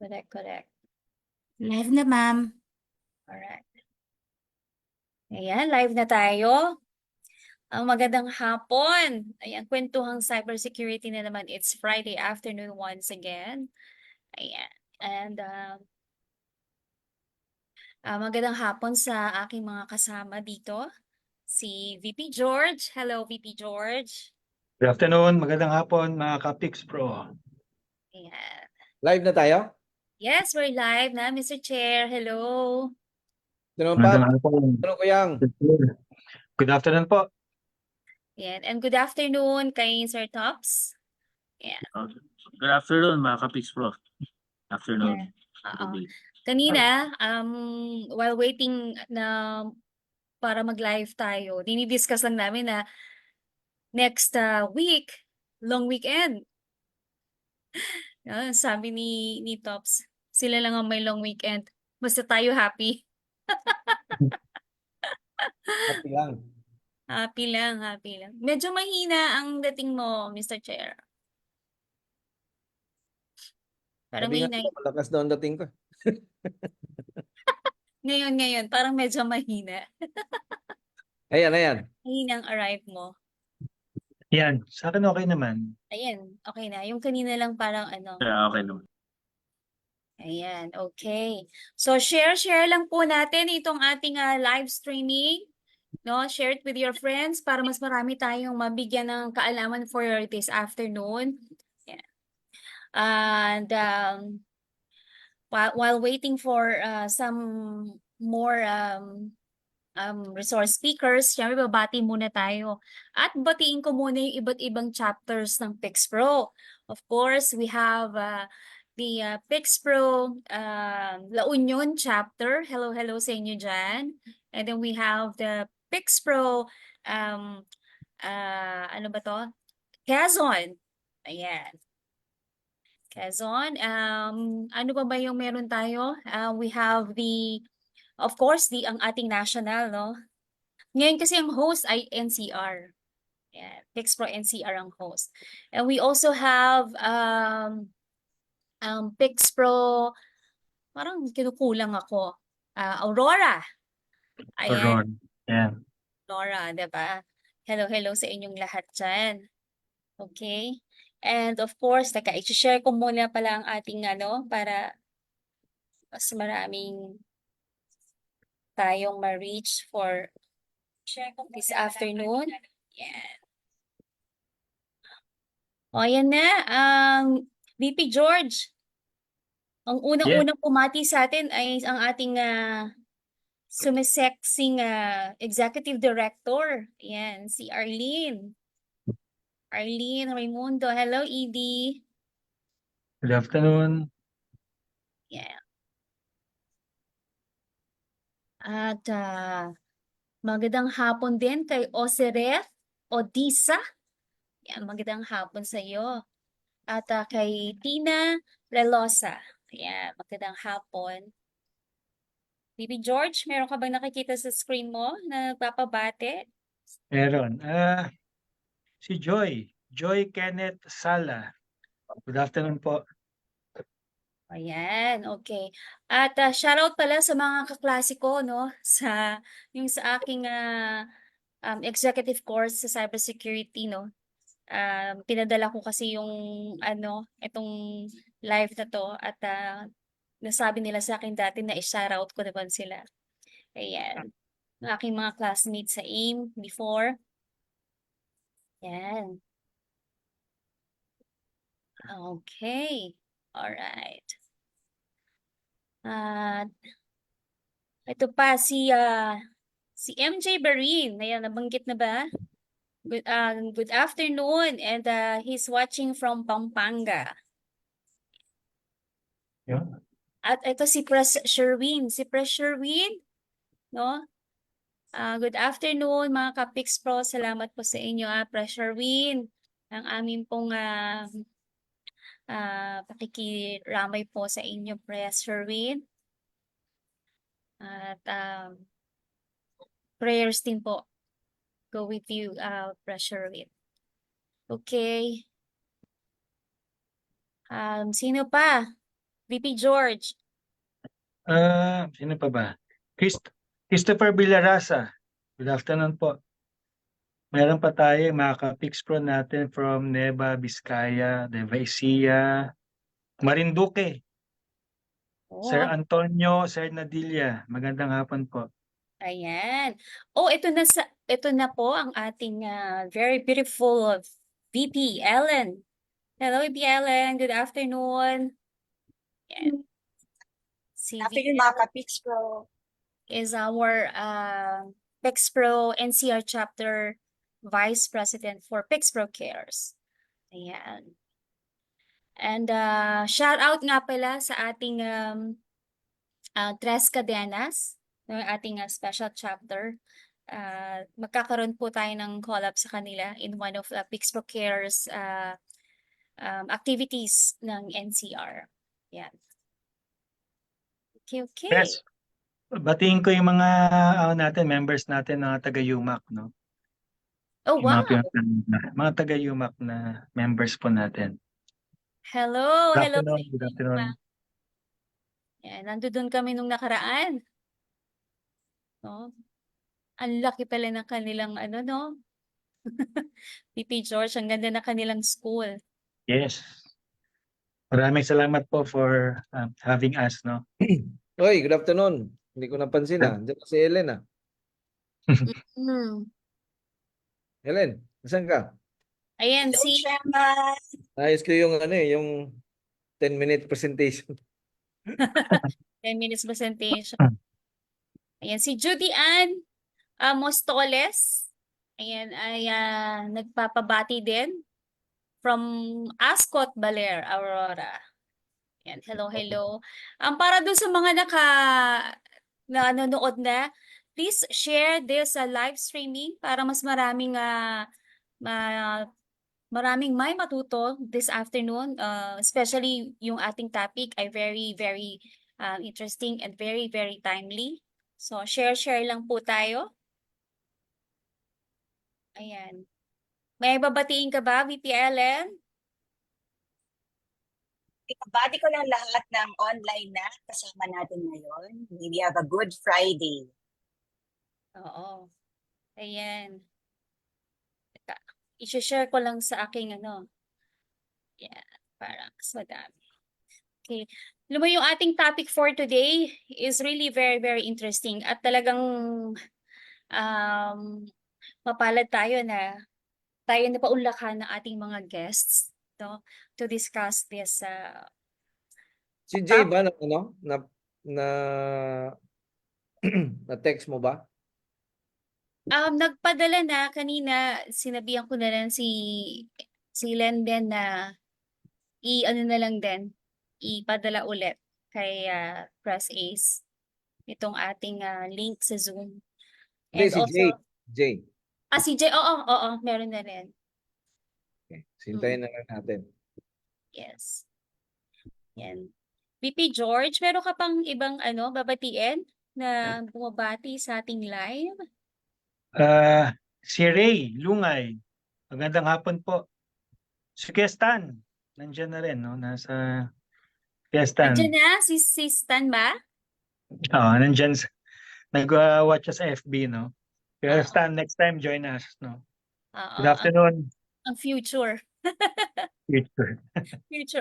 Correct. Live na, ma'am. Alright. Ayan, live na tayo. Ang magandang hapon. Ayan, kwentuhang cybersecurity na naman. It's Friday afternoon once again. Ayan. And magandang hapon sa aking mga kasama dito. Si VP George. Hello, VP George. Good afternoon, magandang hapon mga ka-Pix Pro. Ayan. Live na tayo? Yes, we're live na, Mr. Chair. Hello. Ganun Magandang pa? hapon. Ano ko yang? Good afternoon po. Ayan. And good afternoon kay Sir Tops. Ayan. Good afternoon, mga ka-Pix Pro. Afternoon. Oo. Good day. Kanina, while waiting na para mag-live tayo, dinidiscuss lang namin na next week, long weekend. Sabi ni Tops, sila lang ang may long weekend. Basta tayo happy. Happy lang. Happy lang. Medyo mahina ang dating mo, Mr. Chair. Parang Sabi nga, mahina. malakas daw ang dating ko. Ngayon, parang medyo mahina. Ayan. Mahina ang arrive mo. Yan, sa akin okay naman. Ayan, okay na. Yung kanina lang parang ano. Yeah, okay naman. Ayan, okay. So share lang po natin itong ating live streaming. No, share it with your friends para mas marami tayong mabigyan ng kaalaman for this afternoon. Yeah. And while waiting for some more resource speakers, syempre babati muna tayo. At batiin ko muna yung iba't ibang chapters ng Pix Pro. Of course, we have the Pix Pro La Union chapter. Hello sa inyo dyan. And then we have the Pix Pro, ano ba to? Quezon. Ayan. Quezon. Ano ba yung meron tayo? We have of course, ang ating national, no? Ngayon kasi ang host ay NCR. Yeah, Pix Pro NCR ang host. And we also have Pix Pro, parang kinukulang ako. Aurora. Ayan. Yan. Aurora, diba? Hello sa inyong lahat dyan. Okay? And of course, i-share ko muna pala ang ating para mas maraming tayong ma-reach for this afternoon. Yan. O, yan na. VP George, ang unang-unang pumati sa atin ay ang ating sumisexing executive director. Yan, si Arlene. Arlene Raimundo. Hello, Edie. Good afternoon. Yeah. At magandang hapon din kay Oseret Odisa. Yan, magandang hapon sa iyo. At kay Tina Relosa. Yan, magandang hapon. Bibi George, meron ka bang nakikita sa screen mo na nagpapabate? Meron. Si Joy Kenneth Sala. Good afternoon po. Ayan, okay. At shoutout pala sa mga kaklase ko, no? Sa aking executive course sa cybersecurity, no? Pinadala ko kasi yung itong live na to at nasabi nila sa akin dati na i-shoutout ko naman sila. Ayan. Ang aking mga classmates sa AIM before. Ayan. Okay. Alright. At ito pa si MJ Barin. Ayan, nabanggit na ba? Good afternoon, and he's watching from Pampanga. Yun. At ito si Pres Sherwin. No? Good afternoon mga ka-Pix Pro. Salamat po sa inyo, Pres Sherwin. Ang aming pong pakikiramay po sa inyo, Pres Sherwin. At prayers din po go with you, Pres Sherwin. Okay. Sino pa? VP George. Sino pa ba? Christopher Villarasa. Good afternoon po. Meron pa tayo mga ka-Pix Pro natin from Nueva Vizcaya, Nueva Ecija, Marinduque. Sir Oh, Antonio, Sir Nadilla. Magandang hapon po. ayan. Oh, ito na po ang ating very beautiful VP Ellen. Hello, VP Ellen. Good afternoon. Yan. Si VP Afternoon mga ka-Pix Pro. is our Pix Pro NCR chapter Vice President for Pix Pro Cares. Ayan. And shout out nga pala sa ating Tres Cadenas, ng ating special chapter. Magkakaroon po tayo ng collab sa kanila in one of the Pix Pro Cares activities ng NCR. Yan. Okay, okay. Yes. Batiin ko yung mga members natin na taga-UMAC, no? Oh, Yung wow. mga taga-UMAC na members po natin. Hello, Good hello sa afternoon, good inyo. afternoon. Yan, nandoon kami nung nakaraan. No? Ang laki pala ng kanilang no? VP George, ang ganda na kanilang school. Yes. Maraming salamat po for having us, no? Oy, good afternoon. Hindi ko napansin Diyan si Ellen Mm. Ellen, saan ka? Ayan, Hello, si Chairman. Ayos ko yung yung 10-minute presentation. 10 minutes presentation. Ayan, si Judy Ann Mostoles. Ayan, ay nagpapabati din from Ascot, Baler, Aurora. Ayan, hello, hello. Para dun sa mga nanonood na, please share this live streaming para mas maraming maraming may matuto this afternoon, especially yung ating topic ay very, very interesting and very, very timely. So, share lang po tayo. Ayan. May babatiin ka ba, VP Ellen? Ibabati ko lang lahat ng online na kasama natin ngayon. We have a good Friday. Oo. Ayan. Teka, i-share ko lang sa aking Yan, para mas madami. Okay. Alam mo, yung ating topic for today is really very, very interesting at talagang mapalad tayo na paunlakan ng ating mga guests to discuss this. Si Jay ba na na text mo ba? Nagpadala na kanina, sinabihan ko na lang si Len din na na lang din, ipadala ulit kay Press Ace itong ating link sa Zoom. Hindi, And si also, Jay. si Jay, oo, meron na rin. Okay. Sintayin na lang natin. Yes. Yan. VP George, meron ka pang ibang babatiin na bumabati sa ating live? Si Ray Lungay. Magandang hapon po. Si Stan, nandiyan na rin, no? Nasa Stan. Nandiyan na si Stan ba? Oo, nandiyan. Nag-watch sa FB, no? Kaya Oo. Stan, next time join us, no? Oo, Good afternoon. ang future Future.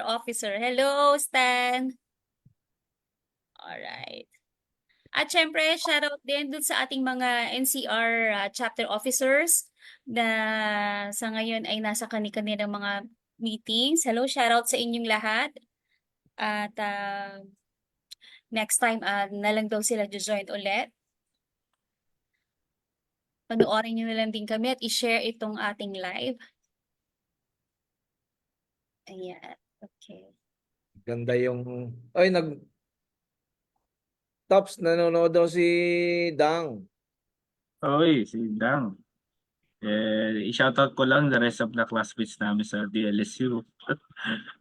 officer. Hello, Stan. Alright. At syempre, shoutout din dun sa ating mga NCR chapter officers na sa ngayon ay nasa kani-kanilang mga meetings. Hello, shoutout sa inyong lahat. At next time na lang daw sila join ulit. Panoorin nyo na lang din kami at i-share itong ating live. Ayan. Okay. Ganda yung... Ay, Tops, nanonood daw si Dang. Oy, si Dang. I-shoutout ko lang the rest of the classmates namin sa DLSU.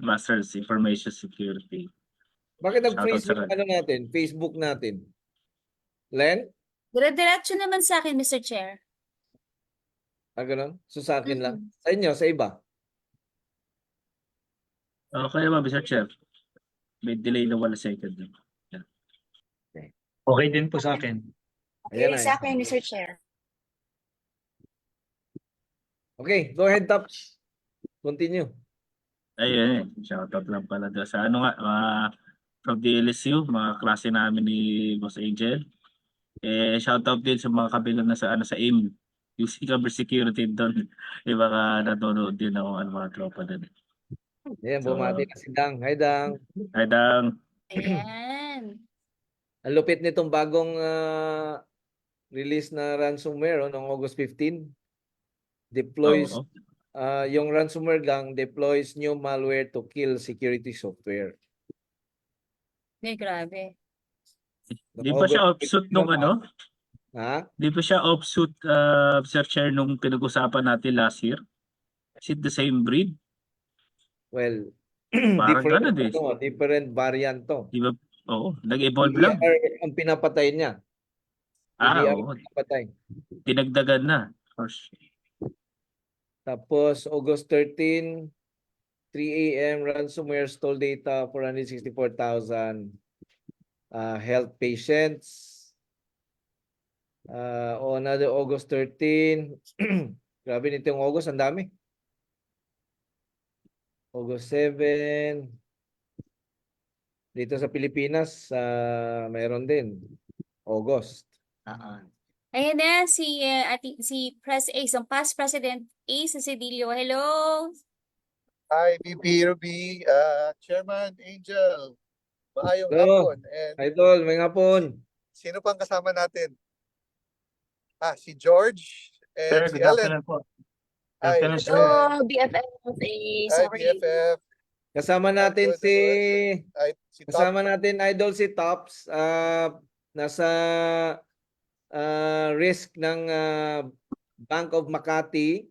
Masters Information Security. Bakit Shoutout sa natin? Facebook natin. Len? Dire-diretso naman sa akin, Mr. Chair. Ganun? So sa akin lang? Mm-hmm. Sa inyo, sa iba? Okay ba, Mr. Chair? May delay na 1 second. Okay din po sa akin. Ayan Okay, na, sa akin, Mr. Chair. Okay, go ahead, Tops. Continue. Ayun, shoutout lang pala doon sa ano nga, from the LSU, mga klase namin ni Boss Angel. Shoutout din sa mga kabilang na sa ano sa AIM, yung cybersecurity doon. Yung mga nanonood din ako, ano, mga tropa doon. Ayan, So, bumati na si Dang. Hi, Dang. ay dang, Ayan. Ang lupit nitong bagong release na ransomware noong August 15. Deploys, oo. yung ransomware gang deploys new malware to kill security software. Ay, grabe. Di ba siya August offshoot 15 nung naman. ano? Ha? Di ba siya offshoot, Sir Chair, nung pinag-usapan natin last year? Is it the same breed? Well, Parang different, ganun eh. different variant to. Di ba? Oo, nag-evolve lang. EDR ang pinapatay niya. EDR Oo, ang pinapatay. dinagdagan na. Of course. Tapos August 13, 3 a.m. ransomware stole data 464,000 health patients. On another August 13, grabe nito yung August, ang dami. August 7, dito sa Pilipinas, mayroon din. August. Oo. Ayan na si Pres Ace, ang past President Ace Cedillo. Hello. Hi, VP Ruby, Chairman Angel, maayong Hello, hapon. And Idol, may hapon. sino pang kasama natin? Si George Sir, and si good Ellen. afternoon po. Good Hi, afternoon, sir. Hello, BFF. hi, Sorry. BFF. Kasama natin Good, good. Si Top. kasama natin Idol si Tops. Nasa risk ng Bank of Makati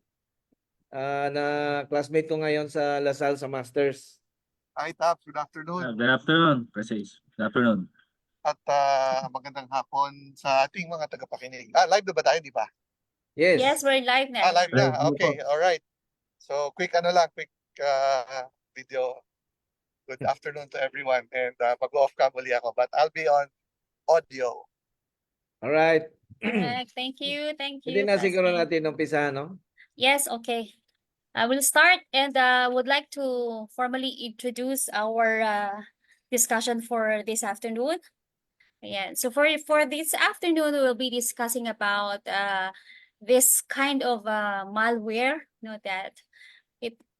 na classmate ko ngayon sa Lasal sa Masters. Hi, Top. Good afternoon. Good afternoon, Precis. Good afternoon. At magandang hapon sa ating mga tagapakinig. Live na ba tayo, di ba? Yes. Yes, we're live na. Live na. Live na Okay, po. all right. So, quick video. Good afternoon to everyone. And mag-off cam uli ako. But I'll be on audio. All right. Correct. Thank you. Thank Hindi you. na Pres siguro Ace. natin umpisa, no? Yes, okay. I will start and would like to formally introduce our discussion for this afternoon. Ayan. So for this afternoon, we will be discussing about this kind of malware, that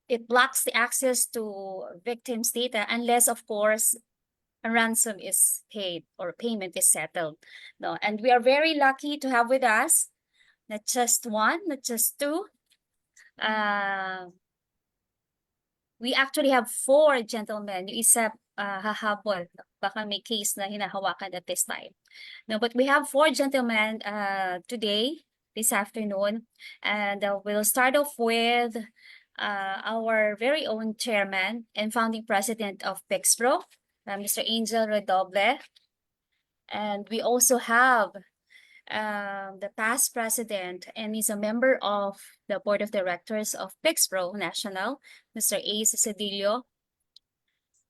it blocks the access to victims' data unless, of course, a ransom is paid or payment is settled. No, and we are very lucky to have with us not just one, not just two. We actually have 4 gentlemen. Yung isa hahabol. Baka may case na hinahawakan at this time. No, but we have 4 gentlemen today, this afternoon. And we'll start off with our very own chairman and founding president of PixPro, Mr. Angel Redoble. And we also have the past president, and he's a member of the board of directors of PixPro National, Mr. Ace Cedillo.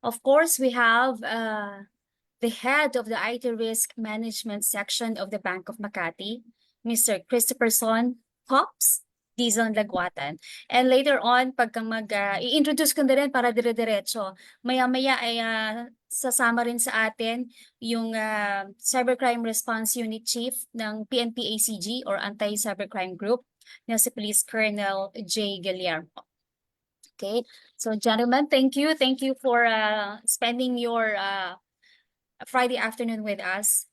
Of course, we have the head of the IT risk management section of the Bank of Makati, Mr. Christopher Son Pops Dizon Laguatan. And later on, pagka i-introduce ko na rin para dire-diretso, maya-maya ay sasama rin sa atin yung Cybercrime Response Unit Chief ng PNP-ACG or Anti-Cybercrime Group na si Police Colonel J. Guillermo. Okay, so gentlemen, thank you. Thank you for spending your Friday afternoon with us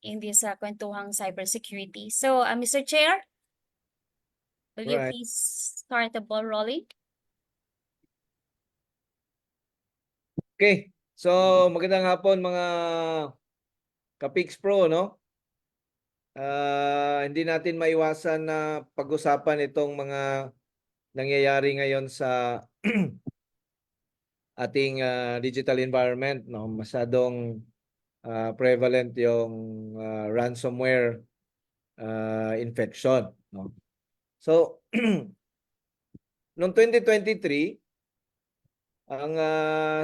in this kwentuhang cybersecurity. So, Mr. Chair, will you Right. please start the ball rolling? Okay. So, magandang hapon mga ka-Pix Pro, no? Hindi natin maiwasan na pag-usapan itong mga nangyayari ngayon sa ating digital environment, no? Masyadong prevalent yung ransomware infection, no? So, noong 2023, Ang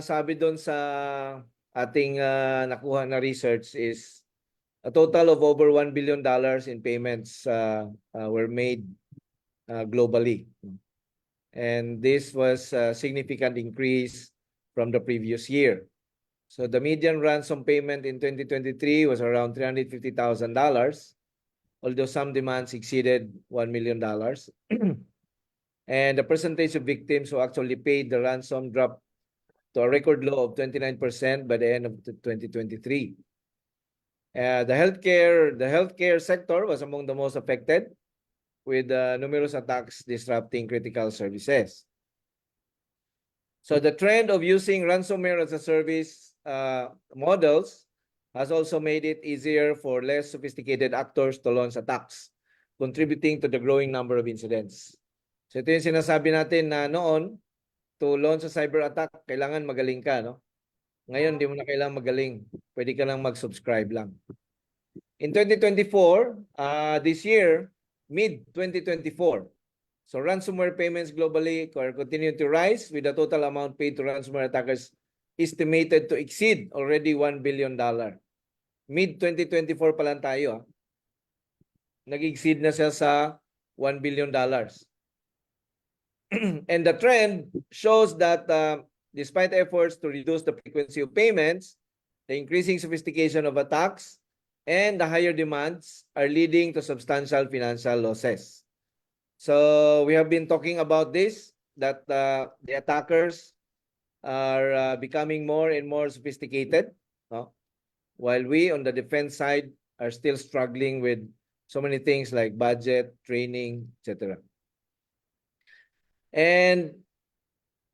sabi doon sa ating nakuha na research is a total of over $1 billion in payments were made globally. And this was a significant increase from the previous year. So the median ransom payment in 2023 was around $350,000, although some demands exceeded $1 million. And the percentage of victims who actually paid the ransom dropped to a record low of 29% by the end of 2023. The healthcare sector was among the most affected, with numerous attacks disrupting critical services. So the trend of using ransomware as a service models has also made it easier for less sophisticated actors to launch attacks, contributing to the growing number of incidents. So ito yung sinasabi natin na noon, to launch a cyber attack, kailangan magaling ka, no? Ngayon, di mo na kailangan magaling. Pwede ka lang mag-subscribe lang. In 2024, this year, mid-2024, so ransomware payments globally are continuing to rise, with the total amount paid to ransomware attackers estimated to exceed already $1 billion. Mid-2024 pa lang tayo. Nag-exceed na siya sa $1 billion. And the trend shows that despite efforts to reduce the frequency of payments, the increasing sophistication of attacks and the higher demands are leading to substantial financial losses. So we have been talking about this, that the attackers are becoming more and more sophisticated, no? While we on the defense side are still struggling with so many things like budget, training, etc. And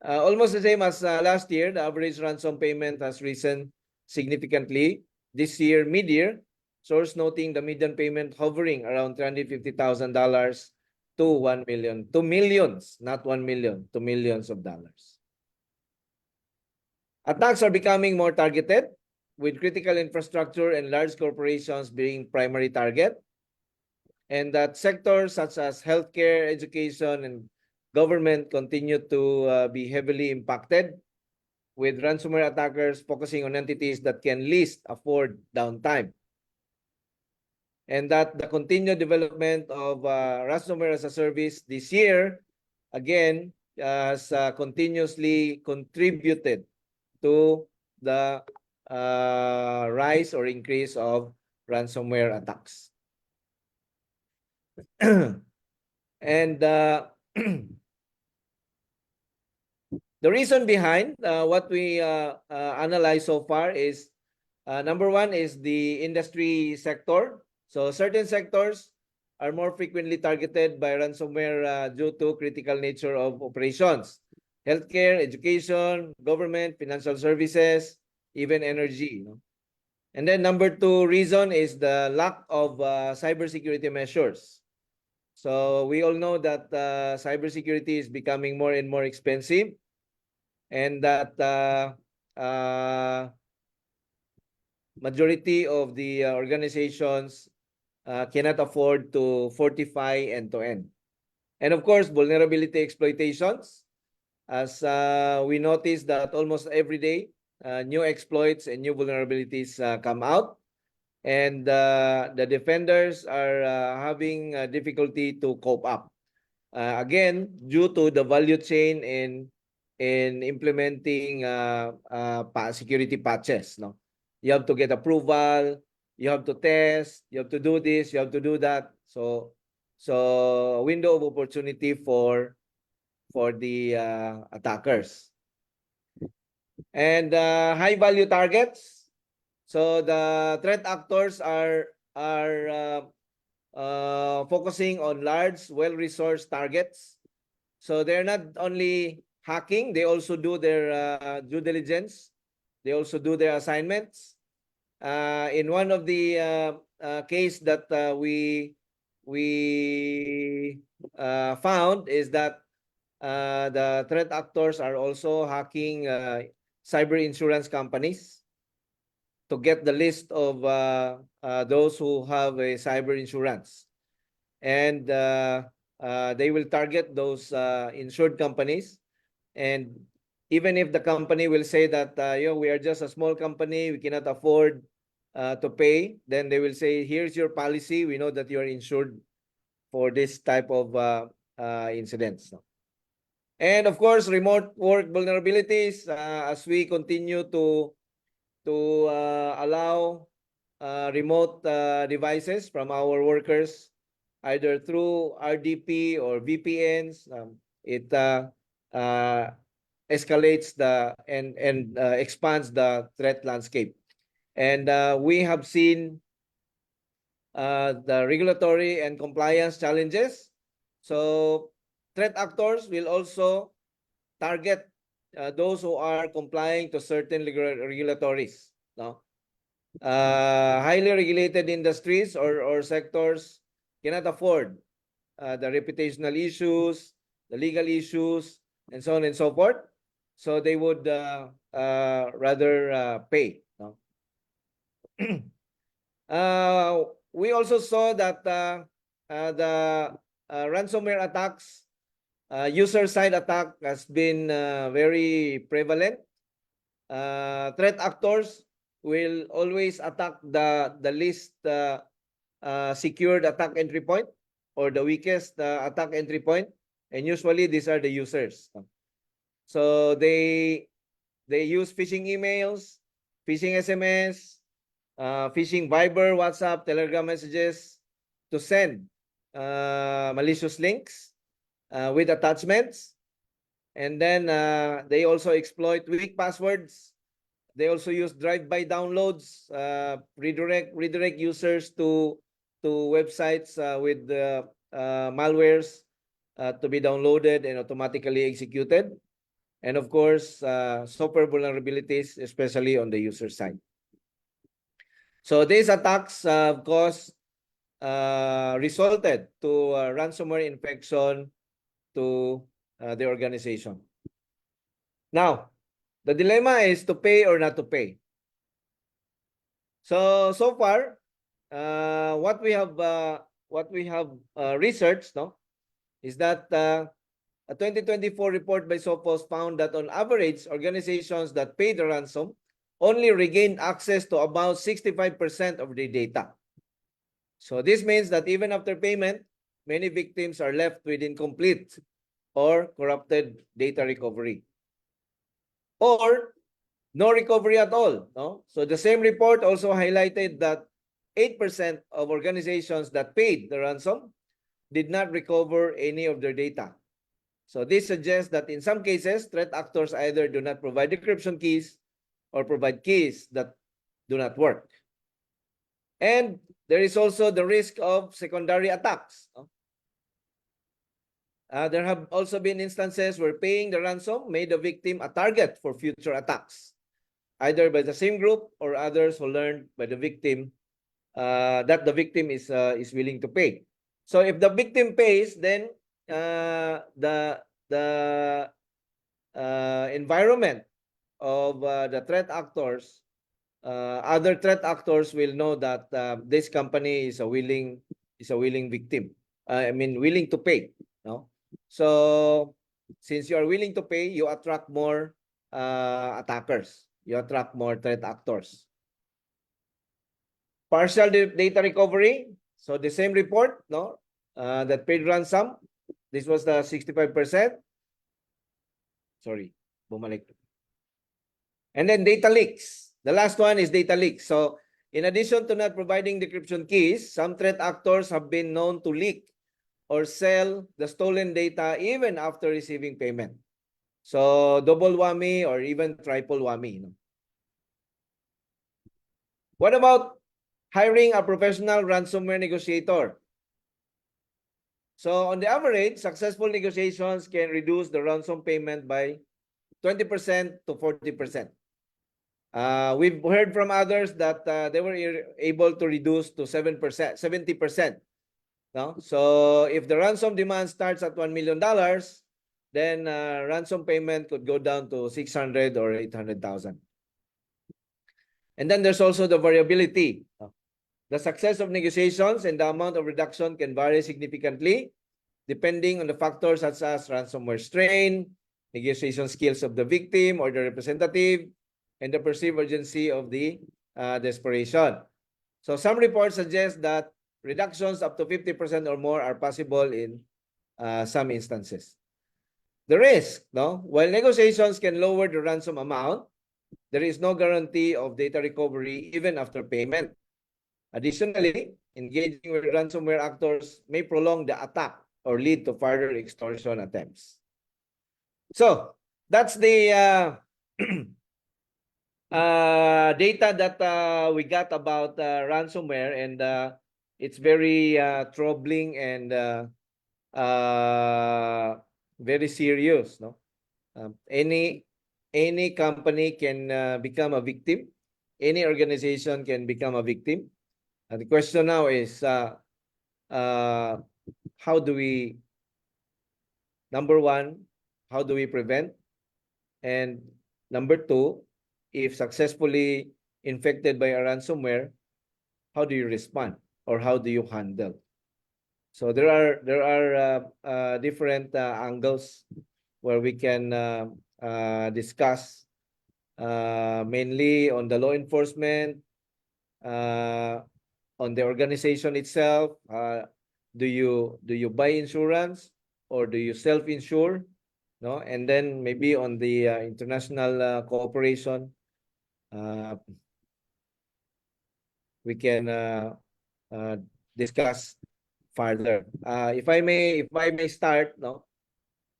almost the same as last year, the average ransom payment has risen significantly. This year, mid-year, source noting the median payment hovering around $350,000 to 1 million, to millions, not 1 million, to millions of dollars. Attacks are becoming more targeted, with critical infrastructure and large corporations being primary target, and that sectors such as healthcare, education, and government continue to be heavily impacted, with ransomware attackers focusing on entities that can least afford downtime. And that the continued development of ransomware as a service this year, again, has continuously contributed to the rise or increase of ransomware attacks. And the reason behind what we analyzed so far is, number one is the industry sector. So certain sectors are more frequently targeted by ransomware due to critical nature of operations. Healthcare, education, government, financial services, even energy. And then number two reason is the lack of cybersecurity measures. So we all know that cybersecurity is becoming more and more expensive, and that majority of the organizations cannot afford to fortify end-to-end. And of course, vulnerability exploitations, as we notice that almost every day, new exploits and new vulnerabilities come out, and the defenders are having difficulty to cope up. Again, due to the value chain in implementing security patches, no? You have to get approval, you have to test, you have to do this, you have to do that. So a window of opportunity for the attackers. And high value targets. So the threat actors are focusing on large, well-resourced targets. So they're not only hacking, they also do their due diligence. They also do their assignments. In one of the case that we found is that the threat actors are also hacking cyber insurance companies to get the list of those who have a cyber insurance. And they will target those insured companies and even if the company will say that we are just a small company, we cannot afford to pay, then they will say, here's your policy. We know that you are insured for this type of incidents. No? And of course, remote work vulnerabilities, as we continue to allow remote devices from our workers, either through RDP or VPNs, it escalates and expands the threat landscape. And we have seen the regulatory and compliance challenges. So threat actors will also target those who are complying to certain regulatories. No? Highly regulated industries or sectors cannot afford the reputational issues, the legal issues, and so on and so forth. So they would rather pay. No? We also saw that the ransomware attacks, user-side attack has been very prevalent. Threat actors will always attack the least secured attack entry point or the weakest attack entry point, and usually these are the users. So they use phishing emails, phishing SMS, phishing Viber, WhatsApp, Telegram messages to send malicious links with attachments. And then they also exploit weak passwords. They also use drive-by downloads, redirect users to websites with malwares to be downloaded and automatically executed. And of course, software vulnerabilities, especially on the user side. So these attacks, of course, resulted to ransomware infection to the organization. Now, the dilemma is to pay or not to pay. So far, what we have researched, no, is that a 2024 report by Sophos found that on average, organizations that pay the ransom only regained access to about 65% of their data. So this means that even after payment, many victims are left with incomplete or corrupted data recovery, or no recovery at all. No? So the same report also highlighted that 8% of organizations that paid the ransom did not recover any of their data. So this suggests that in some cases, threat actors either do not provide decryption keys or provide keys that do not work. And there is also the risk of secondary attacks. No? There have also been instances where paying the ransom made the victim a target for future attacks, either by the same group or others who learned by the victim that the victim is willing to pay. So if the victim pays, then the environment of the threat actors, other threat actors will know that this company is a willing victim. Willing to pay. No. So since you are willing to pay, you attract more attackers. You attract more threat actors. Partial data recovery. So the same report, no, that paid ransom. This was the 65%. Sorry, bumalik. And then data leaks. The last one is data leaks. So in addition to not providing decryption keys, some threat actors have been known to leak or sell the stolen data even after receiving payment. So double whammy or even triple whammy. No? What about hiring a professional ransomware negotiator? So on the average, successful negotiations can reduce the ransom payment by 20% to 40%. We've heard from others that they were able to reduce to 70%. No? So if the ransom demand starts at $1 million, then ransom payment could go down to 600 or 800,000. And then there's also the variability. The success of negotiations and the amount of reduction can vary significantly depending on the factors such as ransomware strain, negotiation skills of the victim or the representative, and the perceived urgency of the desperation. So some reports suggest that reductions up to 50% or more are possible in some instances. The risk, no? While negotiations can lower the ransom amount, there is no guarantee of data recovery even after payment. Additionally, engaging with ransomware actors may prolong the attack or lead to further extortion attempts. So that's the data that we got about ransomware, and it's very troubling and very serious. No, any company can become a victim. Any organization can become a victim. And the question now is, how do we? Number one, how do we prevent? And number two, if successfully infected by a ransomware, how do you respond or how do you handle? So there are different angles where we can discuss, mainly on the law enforcement, on the organization itself. Do you buy insurance or do you self-insure? No, and then maybe on the international cooperation, we can discuss further. If I may start, no,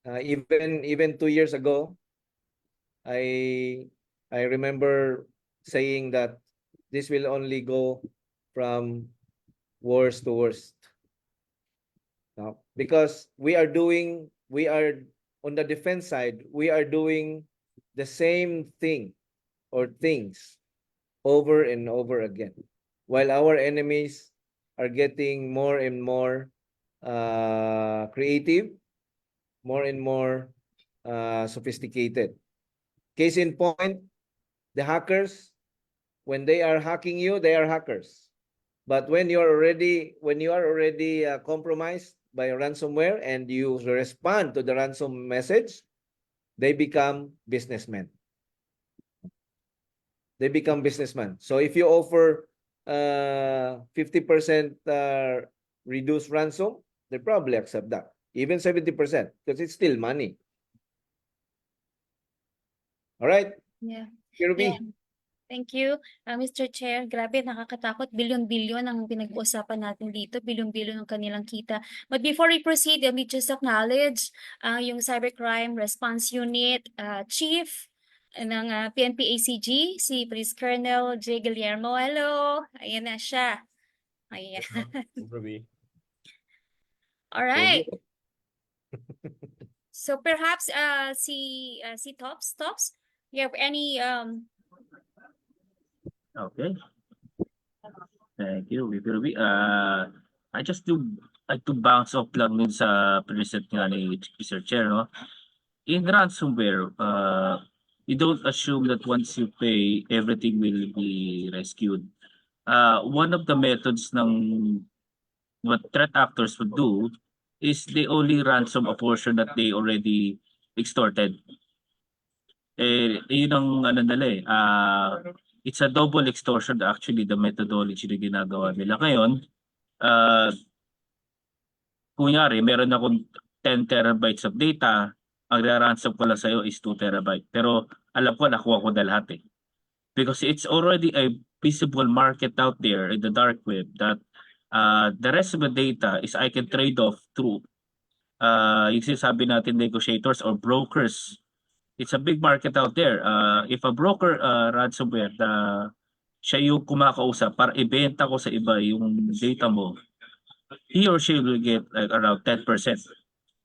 even 2 years ago, I remember saying that this will only go from worse to worst. No, because we are on the defense side, we are doing the same thing or things over and over again, while our enemies are getting more and more creative, more and more sophisticated. Case in point, the hackers, when they are hacking you, they are hackers. But when you are already compromised by ransomware and you respond to the ransom message, they become businessmen. They become businessmen. So if you offer 50% reduced ransom, they probably accept that. Even 70%, because it's still money. All right? Yeah. Kirby? Yeah. Thank you, Mr. Chair. Grabe, nakakatakot. Bilyon-bilyon ang pinag-uusapan natin dito. Bilyon-bilyon ang kanilang kita. But before we proceed, let me just acknowledge yung Cybercrime Response Unit Chief ng PNP-ACG, si Police Colonel J. Guillermo. Hello! Ayan na siya. Ayan. Alright. So perhaps si Tops, you have any Okay. Thank you. I just like to bounce off lang dun sa present nga ni Mr. Chair, no? In ransomware, you don't assume that once you pay, everything will be rescued. One of the methods ng what threat actors would do is they only ransom a portion that they already extorted. Yun ang ano nila it's a double extortion actually, the methodology na ginagawa nila ngayon. Kunyari, meron akong 10 terabytes of data, ang ransom ko lang sa'yo is 2 terabytes. Pero alam ko, nakuha ko na lahat because it's already a visible market out there in the dark web that the rest of the data is I can trade off through yung sinasabi natin negotiators or brokers. It's a big market out there. If a broker ransomware siya yung kumakausap para ibenta ko sa iba yung data mo, he or she will get like around 10%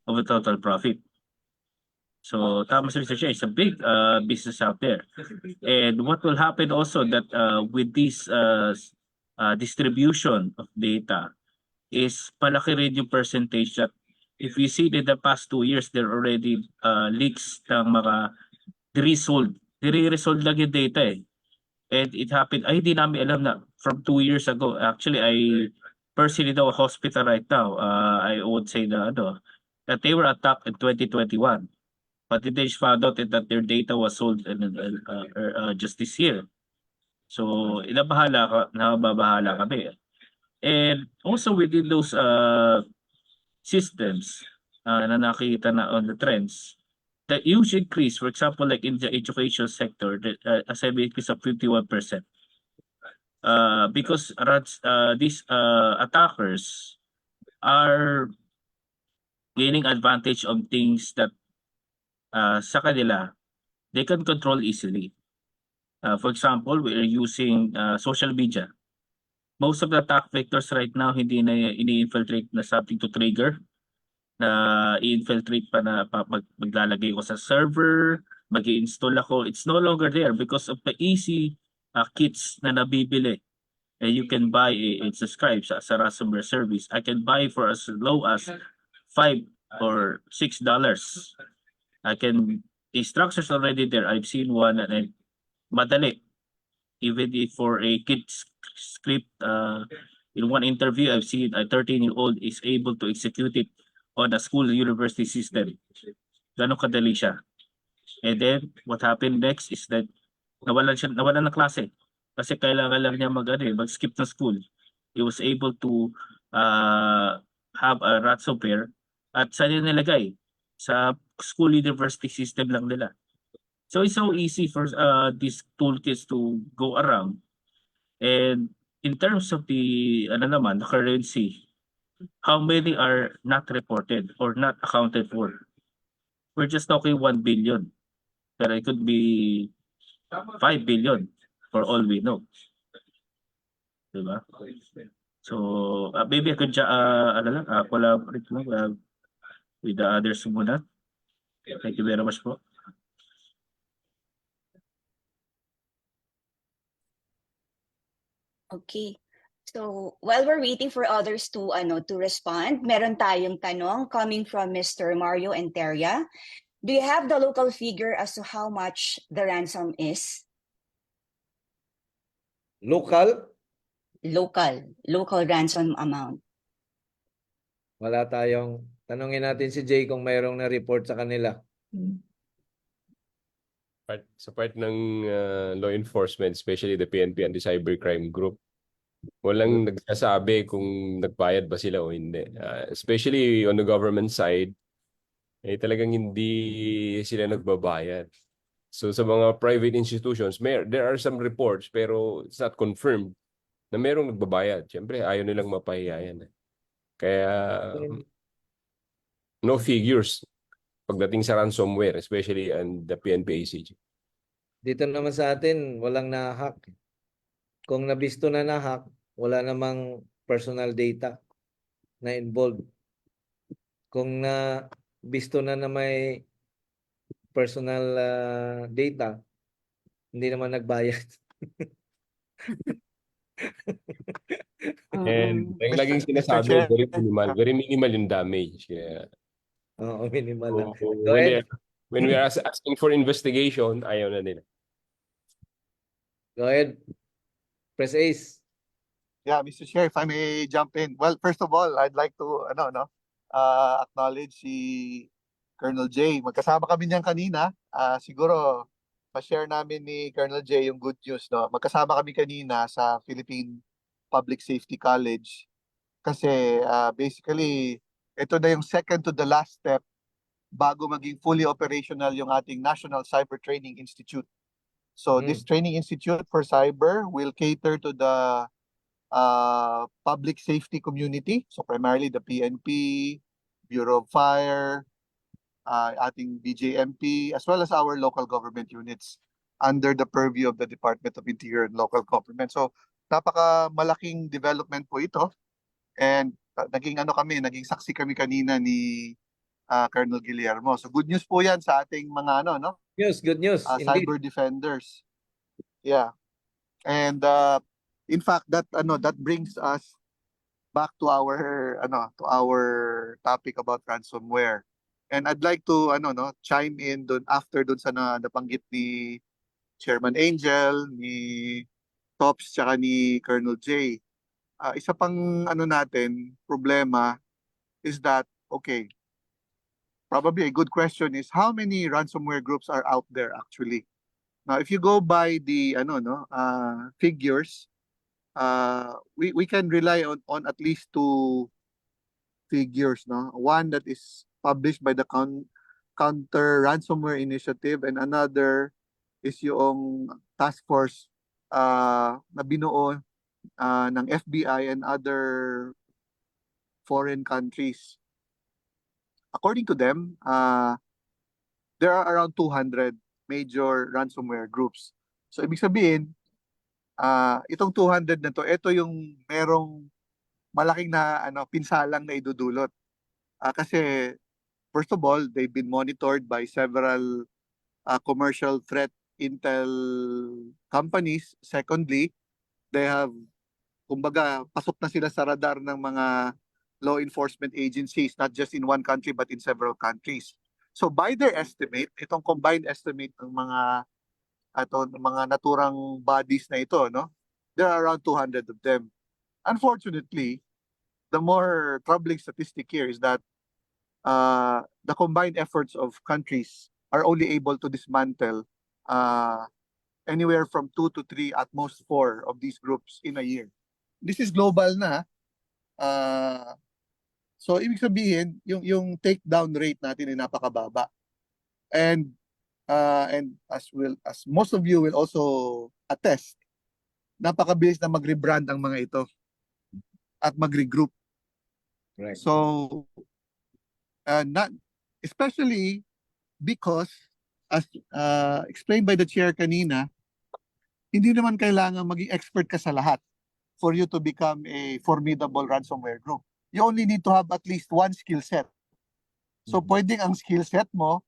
of the total profit. So tama si Mr. Chair, it's a big business out there. And what will happen also that with this distribution of data is palaki rin yung percentage that if you see in the past 2 years, there are already leaks ng mga resold. Dire-resold lang yung data And it happened, hindi namin alam na from 2 years ago. Actually, I personally know a hospital right now. I would say that they were attacked in 2021. But they just found out that their data was sold just this year. So, nababahala kami. And also within those systems na nakita na on the trends, the huge increase, for example, like in the education sector, as I increase of 51%. Because these attackers are gaining advantage on things that sa kanila, they can control easily. For example, we're using social media. Most of the attack vectors right now hindi na ini-infiltrate na something to trigger, na i-infiltrate pa na maglalagay ko sa server, mag-i-install ako. It's no longer there because of the easy kits na nabibili. And you can buy and subscribe sa ransomware service. I can buy for as low as $5 or $6. The structure's already there. I've seen one and madali. Even if for a kid's script, in one interview, I've seen a 13-year-old is able to execute it on a school university system. Ganon kadali siya. And then, what happened next is that nawalan ng klase. Kasi kailangan lang niya mag-skip ng school. He was able to have a ransomware at saan niya nilagay? Sa school university system lang nila. So it's so easy for these toolkits to go around. And in terms of the the currency, how many are not reported or not accounted for? We're just talking 1 billion. But it could be 5 billion for all we know. Diba? So maybe I could collaborate with the others muna. Thank you very much po. Okay. So while we're waiting for others to respond, meron tayong tanong coming from Mr. Mario Enteria. Do you have the local figure as to how much the ransom is? Local, Local ransom amount. wala tayong, tanungin natin si Jay kung mayroong na-report sa kanila. Sa part ng law enforcement, especially the PNP and the cybercrime group, walang nagsasabi kung nagbayad ba sila o hindi. Especially on the government side, talagang hindi sila nagbabayad. So sa mga private institutions, there are some reports pero it's not confirmed na merong nagbabayad. Siyempre, ayaw nilang mapahiya yan. Kaya no figures pagdating sa ransomware, especially on the PNP ACG. Dito naman sa atin, walang na-hack. Kung nabisto na na-hack, wala namang personal data na involved. Kung nabisto na may personal data, hindi naman nagbayad. And like laging sinasabi, very minimal yung damage. Kaya, Oo, minimal lang. so, Go ahead. when we are asking for investigation, ayaw na nila. Go ahead. Press Ace. Yeah, Mr. Chair, if I may jump in. Well, first of all, I'd like to acknowledge si Colonel J. Magkasama kami niyan kanina. Siguro pa-share namin ni Colonel J yung good news, no. Magkasama kami kanina sa Philippine Public Safety College kasi basically ito na yung second to the last step bago maging fully operational yung ating National Cyber Training Institute. So this training institute for cyber will cater to the public safety community. So primarily the PNP, Bureau of Fire, ating BJMP, as well as our local government units under the purview of the Department of Interior and Local Government. So napaka malaking development po ito. And naging saksi kami kanina ni Colonel Guillermo. So good news po yan sa ating mga Good news. Indeed. cyber defenders. Yeah. And in fact that brings us back to our topic about ransomware. And I'd like to chime in after sa nabanggit ni Chairman Angel, ni Tops, tsaka ni Colonel J. Isa pang problema is that, okay, probably a good question is how many ransomware groups are out there actually? Now, if you go by the figures, we can rely on at least two figures, no? One that is published by the Counter Ransomware Initiative, and another is yung task force na binuo ng FBI and other foreign countries. According to them, there are around 200 major ransomware groups. So ibig sabihin, itong 200 na to, ito yung merong malaking na pinsalang na idudulot. Kasi first of all, they've been monitored by several commercial threat intel companies. Secondly, they have, kumbaga, pasok na sila sa radar ng mga law enforcement agencies, not just in one country but in several countries. So by their estimate, itong combined estimate ng mga naturang bodies na ito, no? There are around 200 of them. Unfortunately, the more troubling statistic here is that the combined efforts of countries are only able to dismantle anywhere from 2 to 3, at most 4 of these groups in a year. This is global na. So ibig sabihin, yung takedown rate natin ay napakababa. And as most of you will also attest, napakabilis na mag-rebrand ang mga ito at mag-regroup. Correct. So not especially because, as explained by the chair kanina, hindi naman kailangan maging expert ka sa lahat for you to become a formidable ransomware group. You only need to have at least one skill set. So pwedeng ang skill set mo,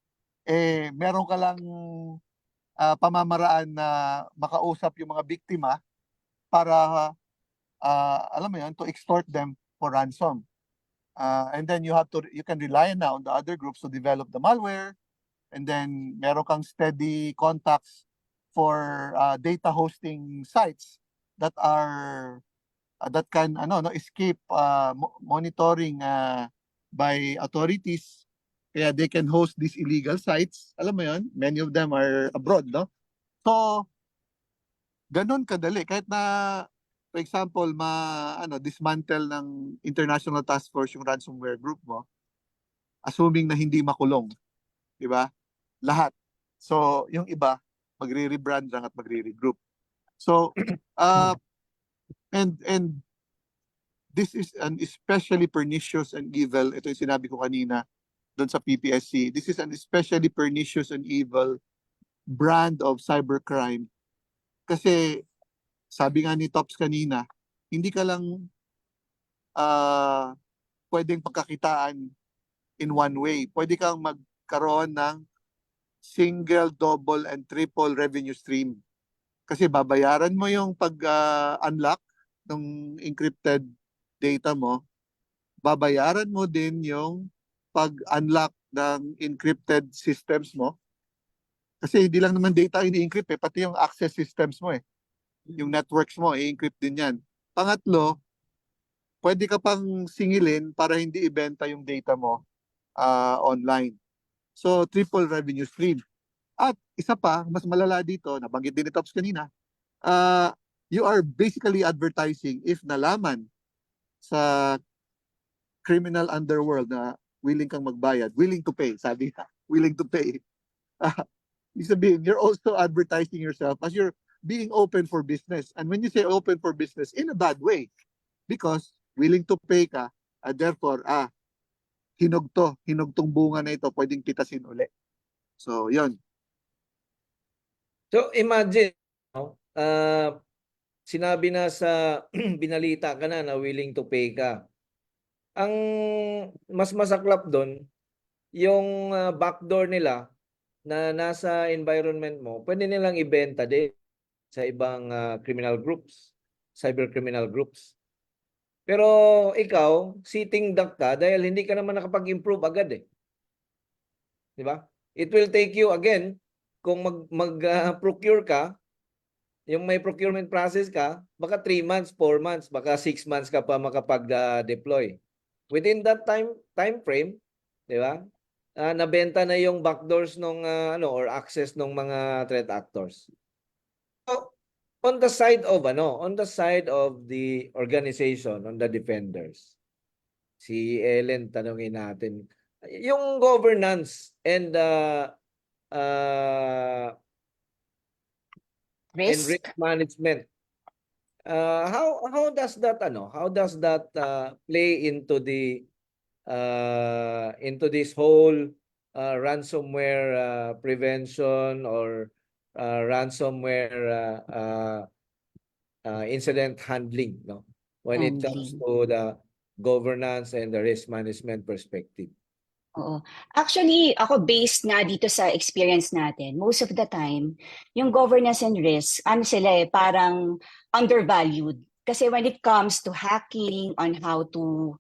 meron ka lang pamamaraan na makausap yung mga biktima para, alam mo yun, to extort them for ransom. And then you can rely now on the other groups to develop the malware, and then meron kang steady contacts for data hosting sites that are that can escape monitoring by authorities, kaya they can host these illegal sites. Alam mo yun, many of them are abroad, no? So ganun kadali, kahit na for example dismantle ng international task force yung ransomware group mo, assuming na hindi makulong, di ba? Lahat. So yung iba magre-rebrand lang at magre-regroup. So and this is an especially pernicious and evil, ito yung sinabi ko kanina doon sa PPSC, this is an especially pernicious and evil brand of cybercrime. Kasi sabi nga ni Tops kanina, hindi ka lang pwedeng pagkakitaan in one way. Pwede kang magkaroon ng single, double, and triple revenue stream. Kasi babayaran mo yung pag-unlock ng encrypted data mo, babayaran mo din yung pag-unlock ng encrypted systems mo. Kasi hindi lang naman data ini-encrypt pati yung access systems mo Yung networks mo, i-encrypt din yan. Pangatlo, pwede ka pang singilin para hindi ibenta yung data mo online. So, triple revenue stream. At isa pa, mas malala dito, nabanggit din ni Tops kanina, you are basically advertising if nalaman sa criminal underworld na willing kang magbayad, willing to pay, sabi nga, willing to pay. Ibig sabihin, you're also advertising yourself as you're being open for business. And when you say open for business, in a bad way, because willing to pay ka, therefore, hinugtong bunga na ito, pwedeng pitasin uli. So, yun. So imagine, sinabi na sa binalita ka na willing to pay ka. Ang mas masaklap doon, yung backdoor nila na nasa environment mo, pwede nilang ibenta din sa ibang criminal groups, cyber criminal groups. Pero ikaw, sitting duck ka dahil hindi ka naman nakapag-improve agad Di ba? It will take you again, kung mag-procure ka, yung may procurement process ka, baka 3 months, 4 months, baka 6 months ka pa makapag-deploy. Within that time frame, di ba? nabenta na yung backdoors nung or access ng mga threat actors. So, on the side of the organization, on the defenders, si Ellen, tanungin natin, yung governance and Risk. risk management. How does that play into this whole ransomware prevention or ransomware incident handling, no? When it comes Handling. to the governance and the risk management perspective. Oo. Actually, ako based nga dito sa experience natin, most of the time, yung governance and risk, parang undervalued. Kasi when it comes to hacking, on how to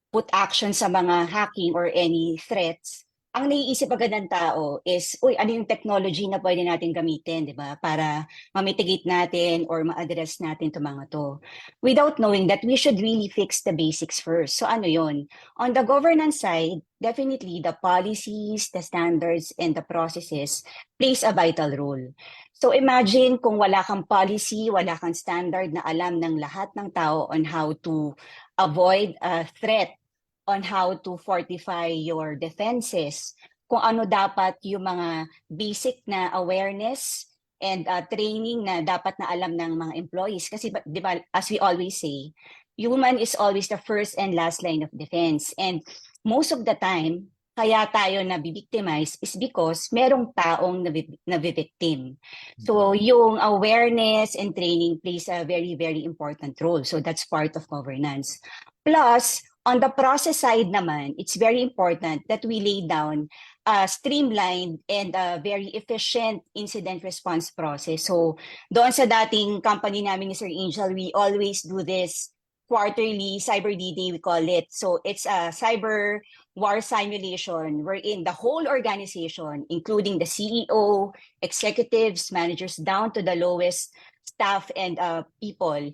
put action sa mga hacking or any threats, ang naiisip agad ng tao is, uy, ano yung technology na pwede natin gamitin, di ba? Para ma-mitigate natin or ma-address natin ito mga to. Without knowing that we should really fix the basics first. So ano yon? On the governance side, definitely the policies, the standards, and the processes plays a vital role. So imagine kung wala kang policy, wala kang standard na alam ng lahat ng tao on how to avoid a threat, on how to fortify your defenses, kung ano dapat yung mga basic na awareness and training na dapat na alam ng mga employees. Kasi di ba, as we always say, human is always the first and last line of defense. And most of the time, kaya tayo nabibictimize is because merong taong nabibictim. So yung awareness and training plays a very, very important role. So that's part of governance. Plus, on the process side naman, it's very important that we lay down a streamlined and a very efficient incident response process. So doon sa dating company namin ni Sir Angel, we always do this quarterly Cyber D-Day, we call it. So it's a cyber war simulation wherein the whole organization, including the CEO, executives, managers, down to the lowest staff and people,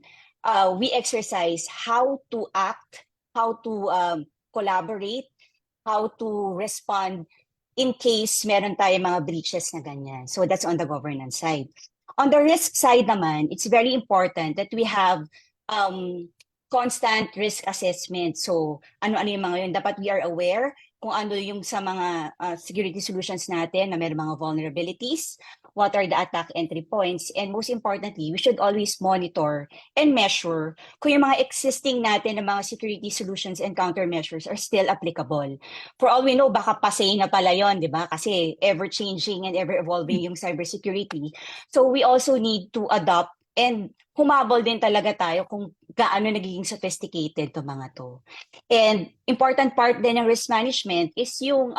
we exercise how to act, how to collaborate, how to respond in case meron tayong mga breaches na ganyan. So that's on the governance side. On the risk side naman, it's very important that we have constant risk assessment. So ano-ano yung mga yun. Dapat we are aware kung ano yung sa mga security solutions natin na may mga vulnerabilities, what are the attack entry points, and most importantly, we should always monitor and measure kung yung mga existing natin na mga security solutions and countermeasures are still applicable. For all we know, baka pasay na pala yun, di ba? Kasi ever-changing and ever-evolving yung cybersecurity. So we also need to adopt and humabol din talaga tayo kung gaano nagiging sophisticated to mga to. And important part din ng risk management is yung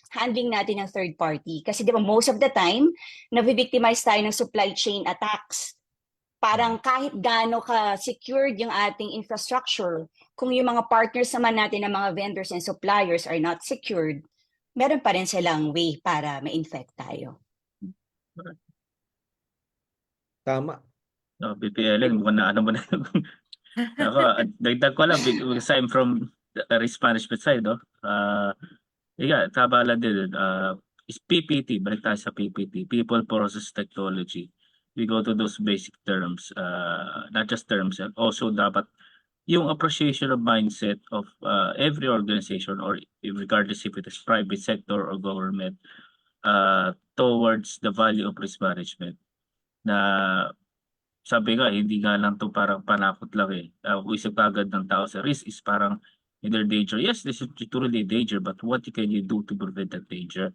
handling natin ng third party. Kasi di ba most of the time, nabibictimize tayo ng supply chain attacks. Parang kahit gaano ka-secured yung ating infrastructure, kung yung mga partners naman natin ng mga vendors and suppliers are not secured, meron pa rin silang way para ma-infect tayo. Tama. No, PPLN, mukhang na ano mo na yung ako, dagdag ko lang, aside from the risk management side, no? Tama lang din, is PPT, balik tayo sa PPT, People, Process, Technology. We go to those basic terms, not just terms, also dapat yung appreciation of mindset of every organization or regardless if it is private sector or government towards the value of risk management. Na sabi nga, hindi nga lang to parang panakot lang eh. Isip agad ng tao sa risk is parang either danger. Yes, this is truly danger, but what can you do to prevent that danger?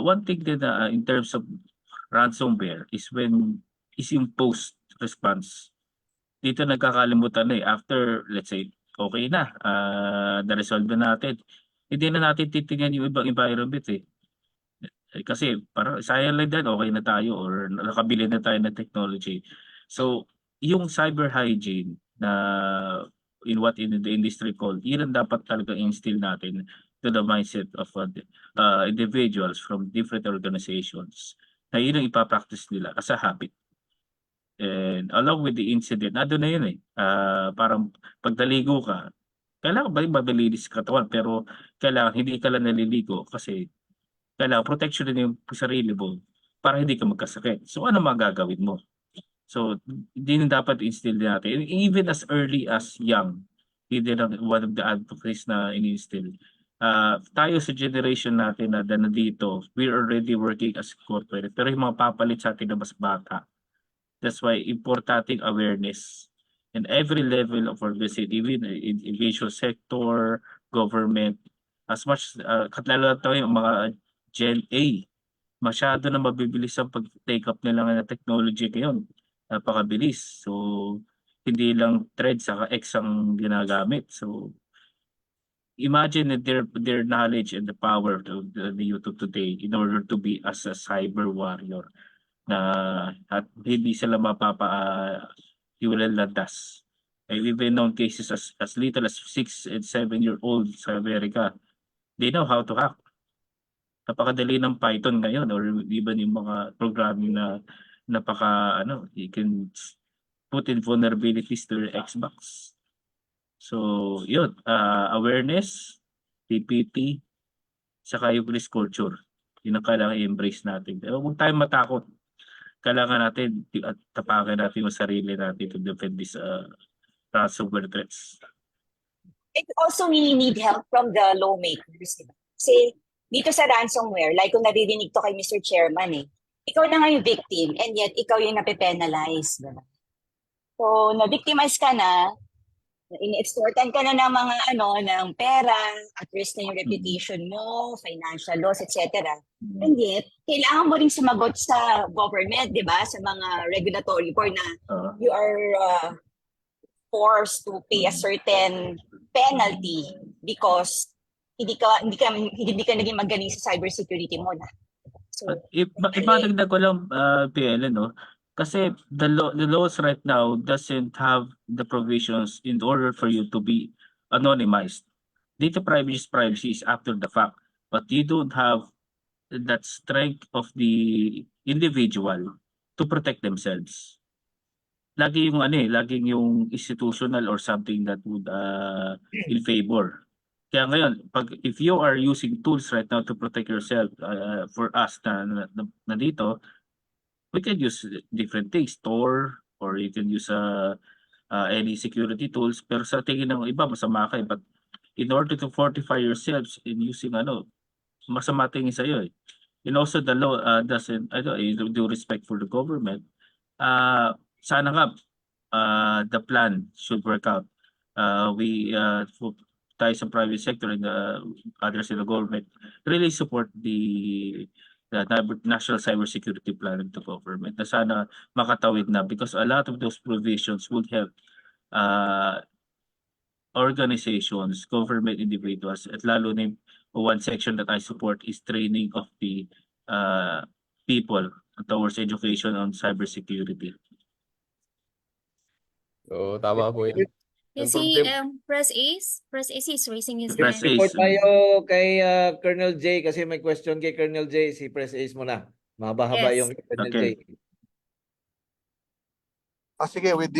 One thing that in terms of ransomware is yung post-response. Dito nagkakalimutan na eh. After, let's say, okay na, na-resolve na natin. Hindi na natin titingnan yung ibang environment eh. Kasi parang sayang lang din, okay na tayo or nakabili na tayo ng technology. So, yung cyber hygiene na in the industry called, yun ang dapat talaga instill natin to the mindset of individuals from different organizations na yun ang ipapractice nila as a habit. And along with the incident, nado na yun eh. Parang pagdaligo ka, Kailangan ba mabilis sa katawan pero kailangan hindi ka lang naliligo kasi kailangan protection din yung sarili mo para hindi ka magkasakit. So ano magagawin mo? So hindi na dapat instill din natin. Even as early as young, hindi lang one of the advocates na in-instill. Tayo sa generation natin na nandito, we're already working as corporate. Pero yung mga papalit sa atin na mas bata, that's why importante awareness in every level of organization, even in aviation sector, government, as much, lalo na tayo yung mga Gen A, masyado na mabibilis ang pag-take up nila ng technology ngayon. Napakabilis. So, hindi lang thread saka X ang ginagamit. So, imagine that their knowledge and the power of the youth of today in order to be as a cyber warrior na at hindi sila hiwalay landas. We've been known cases as little as 6 and 7-year-old sa Amerika. They know how to hack. Napakadali ng Python ngayon or even yung mga programming na you can put in vulnerabilities to your Xbox. So, yun, awareness, PPT, saka yung risk culture. Yun ang kailangan i-embrace natin. Huwag tayong matakot. Kailangan natin at tapakan natin yung sarili natin to defend this ransomware threats. And also, we need help from the lawmakers. Diba? Kasi dito sa ransomware, like kung naririnig to kay Mr. Chairman ikaw na nga yung victim and yet ikaw yung nape-penalize. Diba? So, na-victimize ka na, in-extortan ka na ng mga ng pera, at risk na yung reputation mo, financial loss, etc. And yet, kailangan mo rin sumagot sa government, di ba? Sa mga regulatory board na you are forced to pay a certain penalty because hindi ka naging magaling sa cybersecurity mo na. So, Ipadagdag ko lang, PL, kasi the laws right now doesn't have the provisions in order for you to be anonymized. Data privacy is after the fact, but you don't have that strength of the individual to protect themselves. Laging yung institutional or something that would in favor. Kaya ngayon, if you are using tools right now to protect yourself, for us na dito, we can use different things, Tor, or you can use any security tools. Pero sa tingin ng iba, masama kayo. But in order to fortify yourselves in using masama tingin sa'yo . And also the law doesn't, do respect for the government. Sana nga, the plan should work out. Tayo sa private sector and others in the government really support the National Cybersecurity Plan of the government na sana makatawid na because a lot of those provisions would help organizations, government individuals, at lalo na one section that I support is training of the people towards education on cybersecurity. Oo, tama po yun. You Ang see, problem- Press Ace is raising his Press hand. Ace. Report tayo kay Colonel J kasi may question kay Colonel J. Si Press Ace muna. Mahaba-haba Yes. yung Colonel Okay. J. Sige, with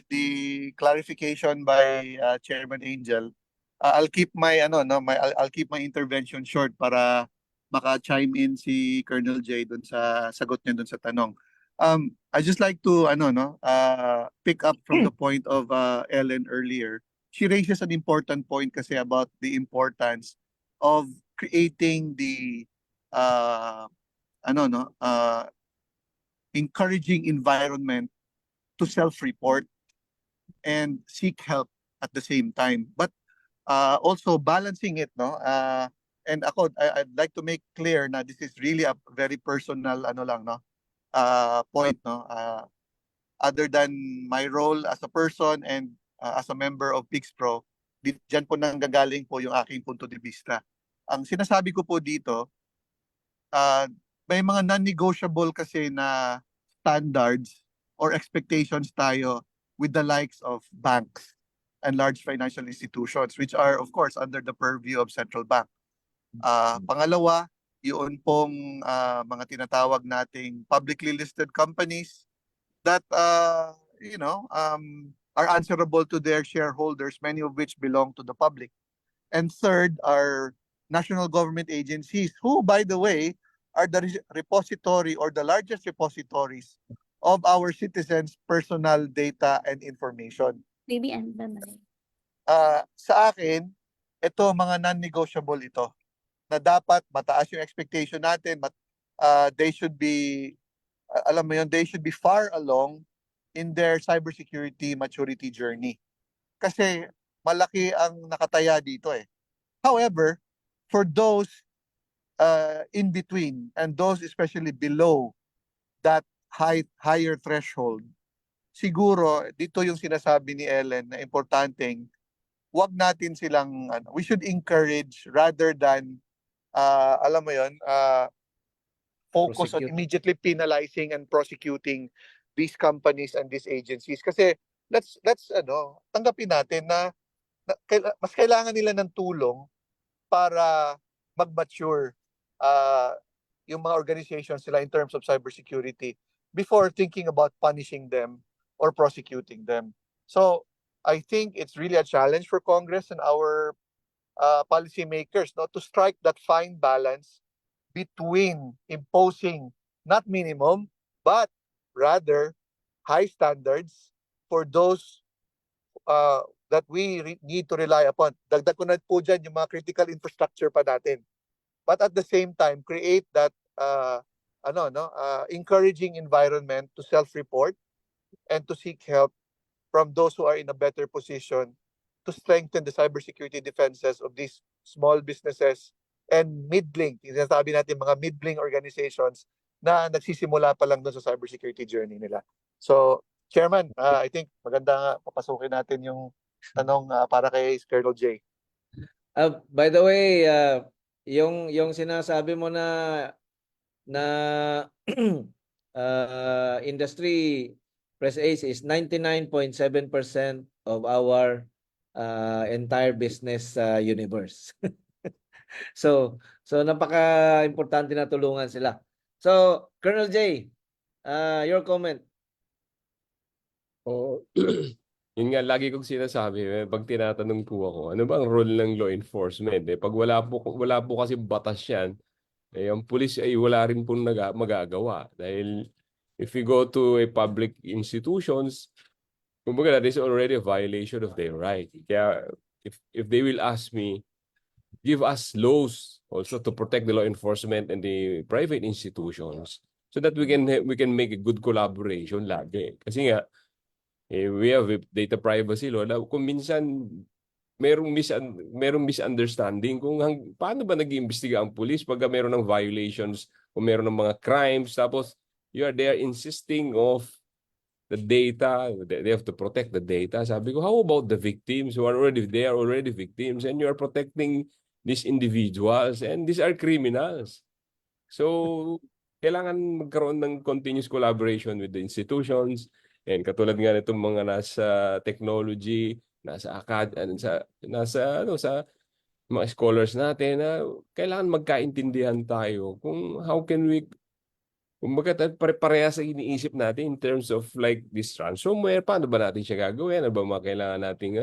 the clarification by Chairman Angel, I'll keep my I'll keep my intervention short para maka-chime in si Colonel J dun sa sagot niya dun sa tanong. I just like to pick up from the point of Ellen earlier. She raises an important point kasi about the importance of creating the encouraging environment to self-report and seek help at the same time. But also balancing it, and I'd like to make clear na this is really a very personal point, other than my role as a person and as a member of PIXPRO, diyan po nanggagaling po yung aking punto de vista. Ang sinasabi ko po dito, may mga non-negotiable kasi na standards or expectations tayo with the likes of banks and large financial institutions, which are of course under the purview of central bank. Pangalawa, yun pong mga tinatawag nating publicly listed companies that are answerable to their shareholders, many of which belong to the public. And third are national government agencies, who, by the way, are the repository or the largest repositories of our citizens' personal data and information. Maybe and then Sa akin, ito mga non-negotiable ito na dapat mataas yung expectation natin, they should be alam mo yun, they should be far along in their cybersecurity maturity journey. Kasi malaki ang nakataya dito eh. However, for those in between and those especially below that higher threshold, siguro dito yung sinasabi ni Ellen na importanteng wag natin silang we should encourage rather than alam mo yon, focus on Prosecute. immediately penalizing and prosecuting these companies and these agencies, kasi let's tanggapin natin na mas kailangan nila ng tulong para mag-mature yung mga organizations nila in terms of cybersecurity before thinking about punishing them or prosecuting them. So I think it's really a challenge for Congress and our policymakers, no, to strike that fine balance between imposing not minimum but rather high standards for those that we need to rely upon. Dagdag ko na po dyan yung mga critical infrastructure pa natin. But at the same time, create that encouraging environment to self-report and to seek help from those who are in a better position to strengthen the cybersecurity defenses of these small businesses and middling, sinasabi natin mga middling organizations na nagsisimula pa lang doon sa cybersecurity journey nila. So, Chairman, I think maganda nga papasukin natin yung tanong para kay Colonel J. By the way, yung sinasabi mo na industry Press Ace is 99.7% of our entire business universe. So napaka-importante na tulungan sila. So, Colonel J, your comment. Oo. Yun nga, lagi kong sinasabi, pag tinatanong po ako, ano ba ang role ng law enforcement? Pag wala po kasi batas yan, ang pulis ay wala rin pong magagawa. Dahil if you go to a public institutions, kumbaga that is already a violation of their right. Kaya if they will ask me, give us laws also to protect the law enforcement and the private institutions so that we can make a good collaboration lagi. Kasi nga, we have a data privacy law. Kung minsan merong misunderstanding kung paano ba nag-iimbestiga ang pulis pag meron ng violations o meron ng mga crimes, tapos they are insisting of the data, they have to protect the data. Sabi ko, how about the victims who are already victims, and you are protecting these individuals, and these are criminals. So kailangan magkaroon ng continuous collaboration with the institutions. And katulad nga nitong mga nasa technology, nasa mga scholars natin, na kailangan magkaintindihan tayo kung how can we, kumbaga pare-parehas sa iniisip natin in terms of like this ransomware, paano ba natin siya gagawin, ano ba mga kailangan natin,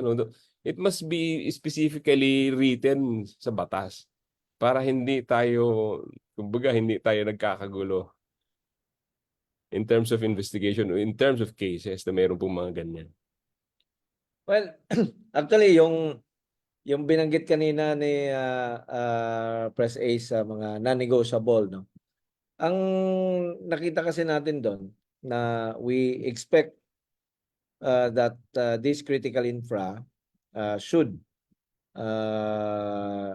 it must be specifically written sa batas para hindi tayo nagkakagulo in terms of investigation or in terms of cases na mayroon pong mga ganyan. Well, actually yung binanggit kanina ni Press Ace sa mga non-negotiable, no. Ang nakita kasi natin doon na we expect that this critical infra should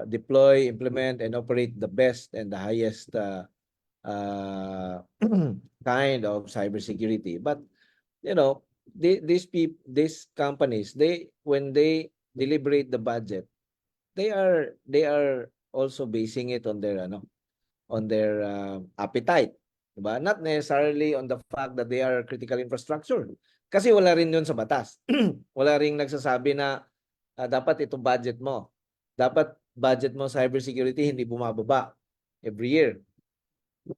deploy, implement, and operate the best and the highest kind of cybersecurity. But these companies, when they deliberate the budget, they are also basing it on their appetite, diba? Not necessarily on the fact that they are critical infrastructure. Kasi wala rin yun sa batas. Wala ring nagsasabi na dapat itong budget mo. Dapat budget mo cybersecurity hindi bumababa every year.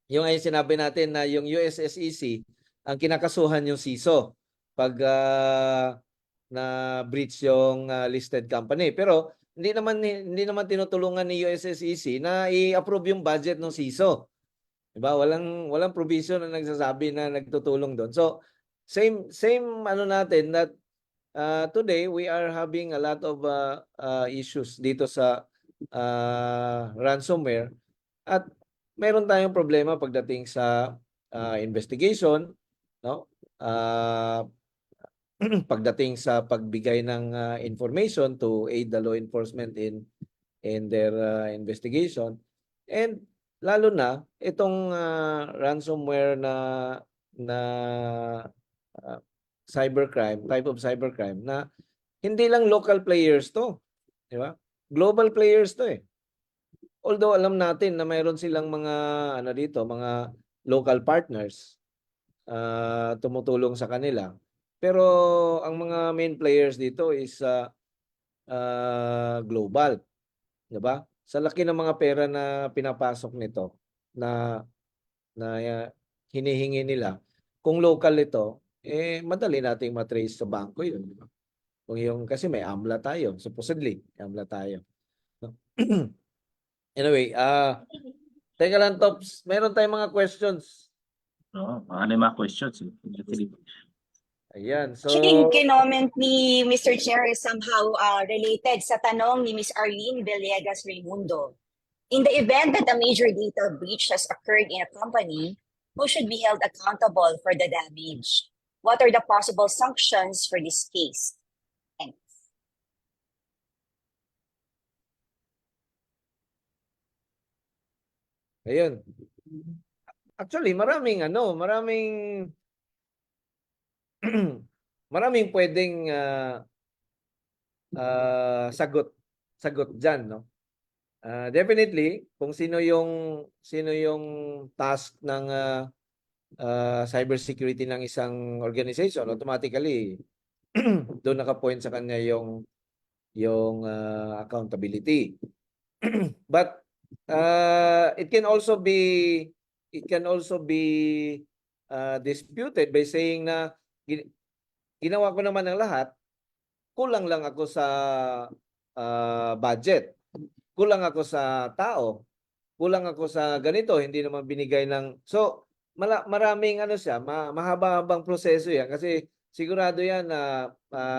Yung ay sinabi natin na yung USSEC, ang kinakasuhan yung CISO pag breach yung listed company. Pero hindi naman tinutulungan ni USSEC na i-approve yung budget ng CISO. Diba? Walang provision na nagsasabi na nagtutulong doon. So same ano natin that today we are having a lot of issues dito sa ransomware at meron tayong problema pagdating sa investigation, no? Pagdating sa pagbigay ng information to aid the law enforcement in their investigation, and lalo na itong ransomware na cybercrime, type of cybercrime na hindi lang local players to, di ba? Global players to eh. Although alam natin na mayroon silang mga mga local partners tumutulong sa kanila. Pero ang mga main players dito is global, 'di ba? Sa laki ng mga pera na pinapasok nito na hinihingi nila, kung local ito, madali nating matrace sa bangko 'yun, di ba? Kung yung kasi may AMLA tayo, supposedly, AMLA tayo. No? Anyway, teka lang, Tops, meron tayong mga questions. Oo, ano yung mga questions? Ayan, so Actually, kinoment ni Mr. Chair is somehow related sa tanong ni Ms. Arlene Villegas Raimundo. In the event that a major data breach has occurred in a company, who should be held accountable for the damage? What are the possible sanctions for this case? Thanks. ayun. Actually, maraming maraming pwedeng sagot diyan, no? Definitely, kung sino yung task ng cybersecurity ng isang organization, automatically doon naka-point sa kanya yung accountability. But it can also be disputed by saying na ginawa ko naman ng lahat, kulang lang ako sa budget, kulang ako sa tao, kulang ako sa ganito, hindi naman binigay ng... So, maraming mahaba-habang proseso yan kasi sigurado yan na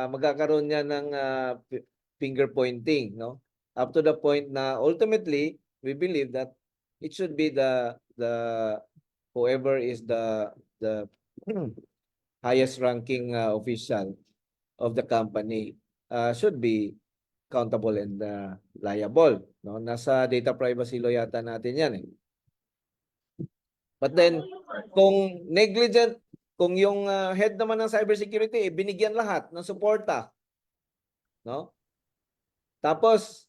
magkakaroon yan ng finger pointing, no? Up to the point na ultimately, we believe that it should be the whoever is the highest ranking official of the company should be accountable and liable, no? Nasa data privacy law yata natin yan eh. But then kung negligent, kung yung head naman ng cybersecurity binigyan lahat ng suporta, no? Tapos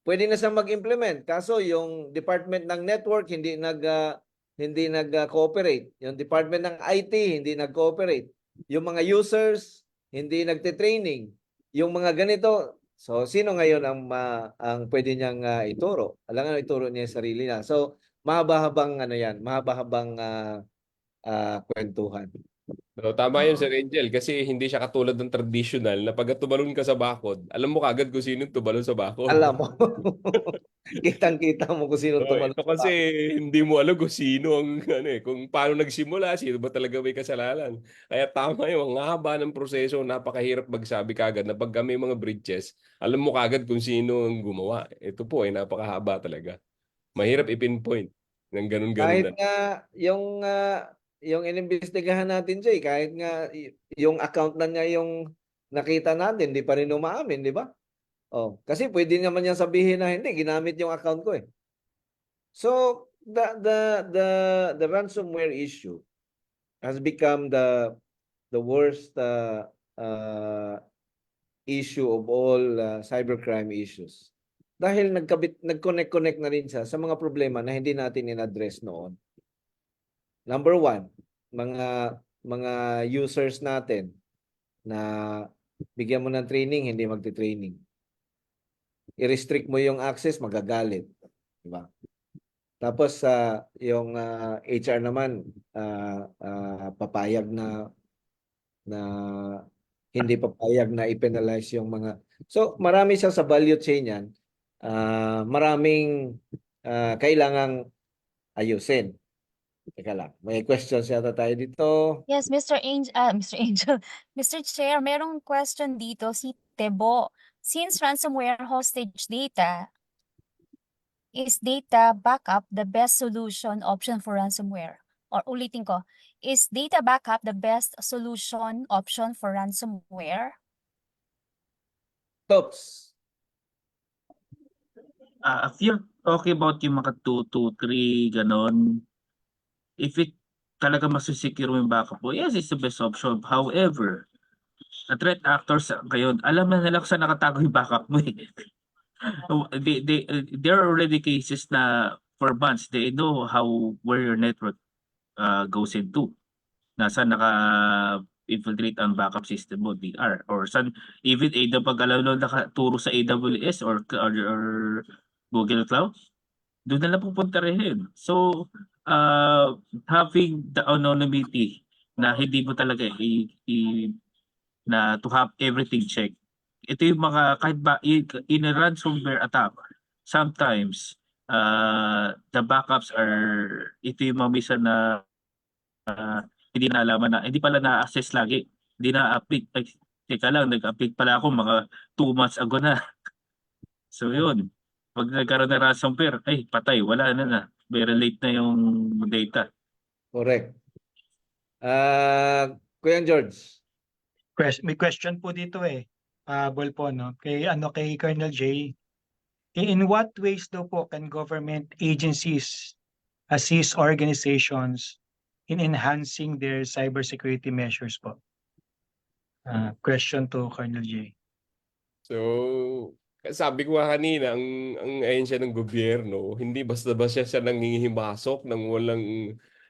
pwede na siyang mag-implement, kaso yung department ng network hindi nag-cooperate, yung department ng IT hindi nag-cooperate, yung mga users hindi nagte-training, yung mga ganito. So sino ngayon ang pwede niyang ituro? Alangan ituro niya yung sarili niya. So mahaba-habang kwentuhan. No, tama yun, Sir Angel, kasi hindi siya katulad ng traditional na pag tumalon ka sa bakod, alam mo kagad kung sino tumalon sa bakod. Alam mo. Kitang-kita mo kung sino Oh, tumalon. ito kasi hindi mo alam kung sino ang kung paano nagsimula, sino ba talaga may kasalanan. Kaya tama yung ang haba ng proseso, napakahirap magsabi kagad na pag may mga breaches, alam mo kagad kung sino ang gumawa. Ito po ay napakahaba talaga. Mahirap i-pinpoint ng ganun-ganun Kahit na. nga yung inimbestigahan natin siya, kahit nga yung account na niya yung nakita natin, di pa rin umaamin, di ba? Oh, kasi pwede naman niya sabihin na hindi, ginamit yung account ko eh. So the ransomware issue has become the worst issue of all cybercrime issues. Dahil nag-connect na rin siya sa mga problema na hindi natin in-address noon. Number one, mga users natin na bigyan mo ng training, hindi magte-training. I-restrict mo yung access, magagalit. Diba? Tapos yung HR naman papayag na hindi papayag na i-penalize yung mga. So marami siya sa value chain yan. Maraming kailangang ayusin. Teka lang, may questions yata tayo dito. Yes, Mr. Angel, Mr. Chair, merong question dito si Tebo. Since ransomware hostage data, is data backup the best solution option for ransomware? Or ulitin ko, is data backup the best solution option for ransomware? Thoughts? If you're talking about yung mga 2 to 3 ganon, if it talaga masisecure mo yung backup mo, yes, it's the best option. However, the threat actors ngayon, alam na nila kung saan nakatago yung backup mo eh. There are already cases na for months, they know where your network goes into. Nasa naka-infiltrate ang backup system mo, DR. Or saan, even pag alam mo nakaturo sa AWS or Google Cloud, doon na lang pupunta rin. So, having the anonymity na hindi mo talaga na to have everything checked. Ito yung mga, kahit ba in a ransomware attack, sometimes the backups are, ito yung mga misa na hindi nalaman na, hindi pala na-access lagi. Hindi na-update. Ay, teka lang, nag-update pala ako mga 2 months ago na. So yun, pag nagkaroon ng ransomware, ay patay, wala na. Very late na yung data. Correct. Kuya George. May question po dito Bol po, no? Kay Colonel J. In what ways daw po can government agencies assist organizations in enhancing their cybersecurity measures po? Question to Colonel J. So, sabi ko nga kanina, ang ahensya ng gobyerno, hindi basta-basta siya nanghihimasok ng walang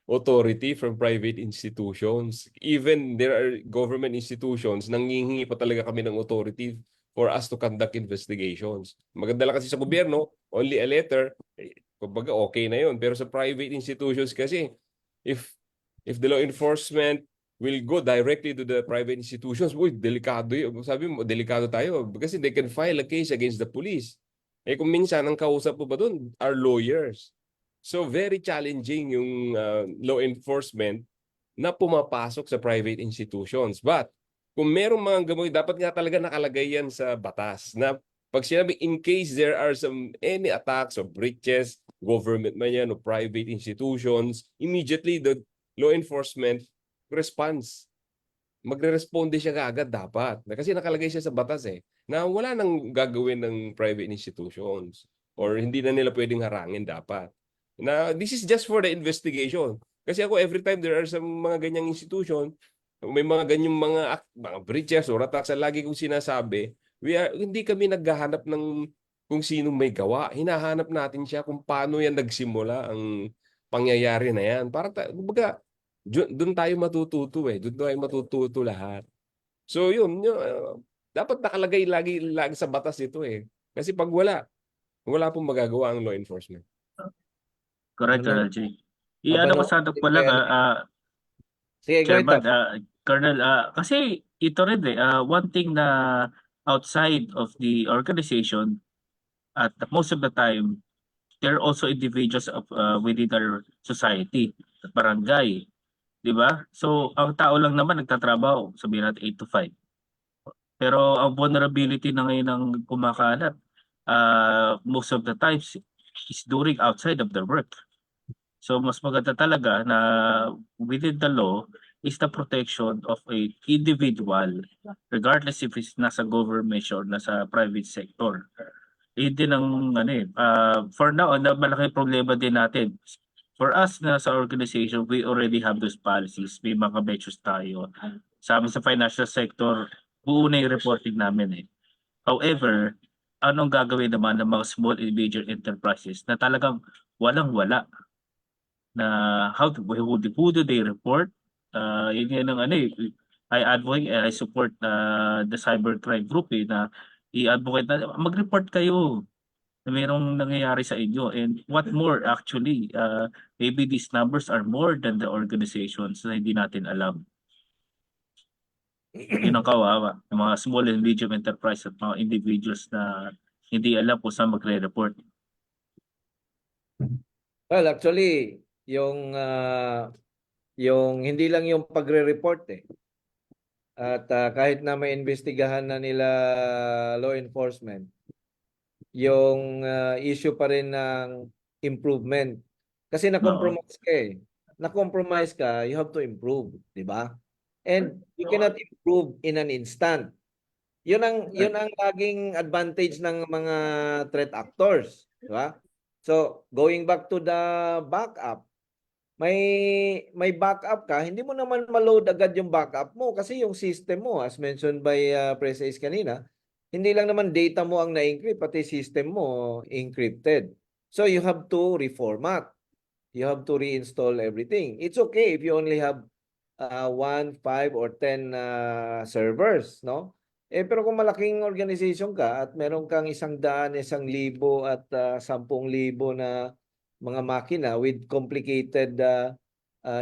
authority from private institutions. Even there are government institutions, nanghihingi pa talaga kami ng authority for us to conduct investigations. Maganda lang kasi sa gobyerno, only a letter, kumbaga okay na yun. Pero sa private institutions kasi, if the law enforcement will go directly to the private institutions, delikado yun. Sabi mo, delikado tayo kasi they can file a case against the police. Kung minsan, ang kausap po ba doon are lawyers. So very challenging yung law enforcement na pumapasok sa private institutions. But kung merong mga gamoy, dapat nga talaga nakalagay yan sa batas na pag sinabi in case there are any attacks or breaches, government man yan o private institutions, immediately the law enforcement response. Magre-responde siya kaagad dapat. Kasi nakalagay siya sa batas na wala nang gagawin ng private institutions or hindi na nila pwedeng harangin dapat. Na this is just for the investigation. Kasi ako every time there are some mga ganyang institution, may mga ganyang mga breaches or attacks, lagi kong sinasabi, hindi kami naghahanap ng kung sino may gawa. Hinahanap natin siya kung paano yan nagsimula ang pangyayari na yan. Para kumbaga, doon tayo matututo Doon tayo matututo lahat. So yun, dapat nakalagay lagi sa batas ito Kasi pag wala pong magagawa ang law enforcement. Correct, Ano? Colonel J. Iano ko sana po lang, Sige, Chairman, Goito. Colonel, kasi ito rin one thing na outside of the organization, at most of the time, there are also individuals of within our society, barangay, di ba? So, ang tao lang naman nagtatrabaho, sabihin natin 8 to 5. Pero ang vulnerability na ngayon ang kumakalat, most of the times is during outside of their work. So mas maganda talaga na within the law is the protection of a individual regardless if it's nasa government or nasa private sector. Din ang for now, malaki problema din natin. For us na sa organization, we already have those policies. May mga measures tayo. Sa amin sa financial sector, buo na yung reporting namin However, anong gagawin naman ng mga small and major enterprises na talagang walang-wala na who do they report? Yun yan ang I advocate, I support the cybercrime group na i-advocate na mag-report kayo na mayroong nangyayari sa inyo. And what more actually, maybe these numbers are more than the organizations na hindi natin alam. Yun ang kawawa. Yung mga small and medium enterprise at mga individuals na hindi alam kung saan magre-report. Well, actually, yung hindi lang yung pagre-report eh. At kahit na may investigahan na nila law enforcement, yung issue pa rin ng improvement. Kasi na-compromise ka eh. Na-compromise ka, you have to improve, di ba? And you cannot improve in an instant. Yun ang laging advantage ng mga threat actors, di ba? So, going back to the backup, may backup ka, hindi mo naman ma-load agad yung backup mo kasi yung system mo, as mentioned by Press Ace kanina, hindi lang naman data mo ang na-encrypt, pati system mo encrypted. So you have to reformat. You have to reinstall everything. It's okay if you only have 1, 5, or 10 servers, no? Pero kung malaking organization ka at meron kang 100, 1,000 at 10,000 na mga makina with complicated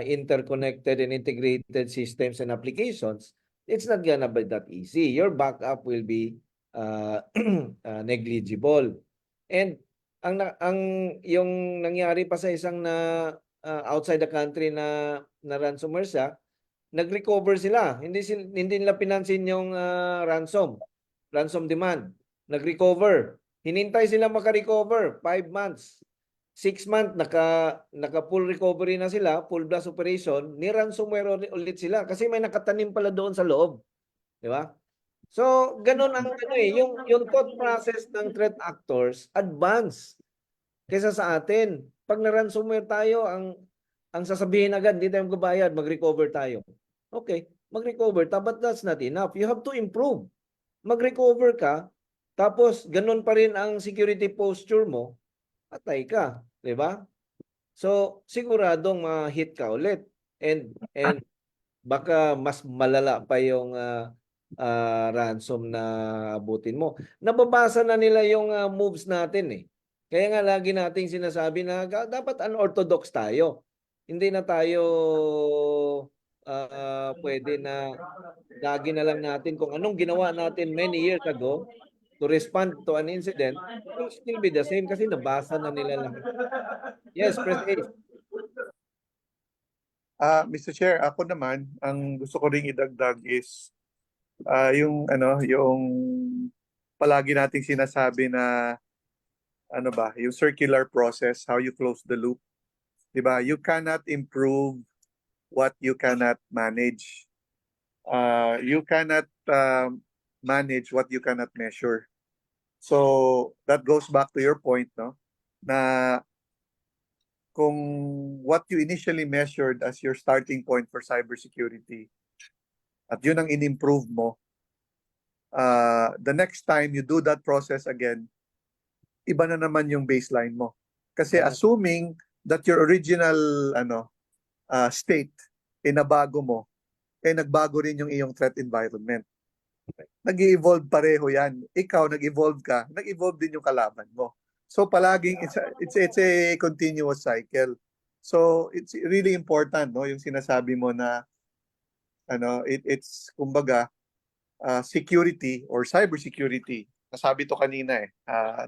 interconnected and integrated systems and applications, it's not gonna be that easy. Your backup will be negligible. And ang yung nangyari pa sa isang na outside the country na ransomware siya, nag-recover sila. Hindi nila pinansin yung ransom demand. Nag-recover. Hinintay sila maka-recover 5 months. 6 months naka full recovery na sila, full blast operation, ni ransomware ulit sila kasi may nakatanim pala doon sa loob, di ba? So, ganun ang yung thought process ng threat actors advance kaysa sa atin. Pag na-ransomware tayo, ang sasabihin agad, hindi tayo magbabayad, mag-recover tayo. Okay, mag-recover, but that's not enough. You have to improve. Mag-recover ka, tapos ganun pa rin ang security posture mo, patay ka, di ba? So, siguradong ma-hit ka ulit. And baka mas malala pa yung ransom na abutin mo. Nababasa na nila yung moves natin eh. Kaya nga lagi nating sinasabi na dapat unorthodox tayo. Hindi na tayo pwede na lagi na lang natin kung anong ginawa natin many years ago to respond to an incident will still be the same kasi nabasa na nila lahat. Yes, Press Ace. Mr. Chair, ako naman, ang gusto ko ring idagdag is yung palagi nating sinasabi na yung circular process, how you close the loop. 'Di ba? You cannot improve what you cannot manage. You cannot manage what you cannot measure. So that goes back to your point, no? Na kung what you initially measured as your starting point for cybersecurity at yun ang in-improve mo, the next time you do that process again, iba na naman yung baseline mo. Kasi assuming that your original state nabago mo, nagbago rin yung iyong threat environment. Nag-evolve pareho yan. Ikaw, nag-evolve ka, nag-evolve din yung kalaban mo. So palaging it's a continuous cycle. So it's really important, no, yung sinasabi mo na it's kumbaga security or cybersecurity. Nasabi to kanina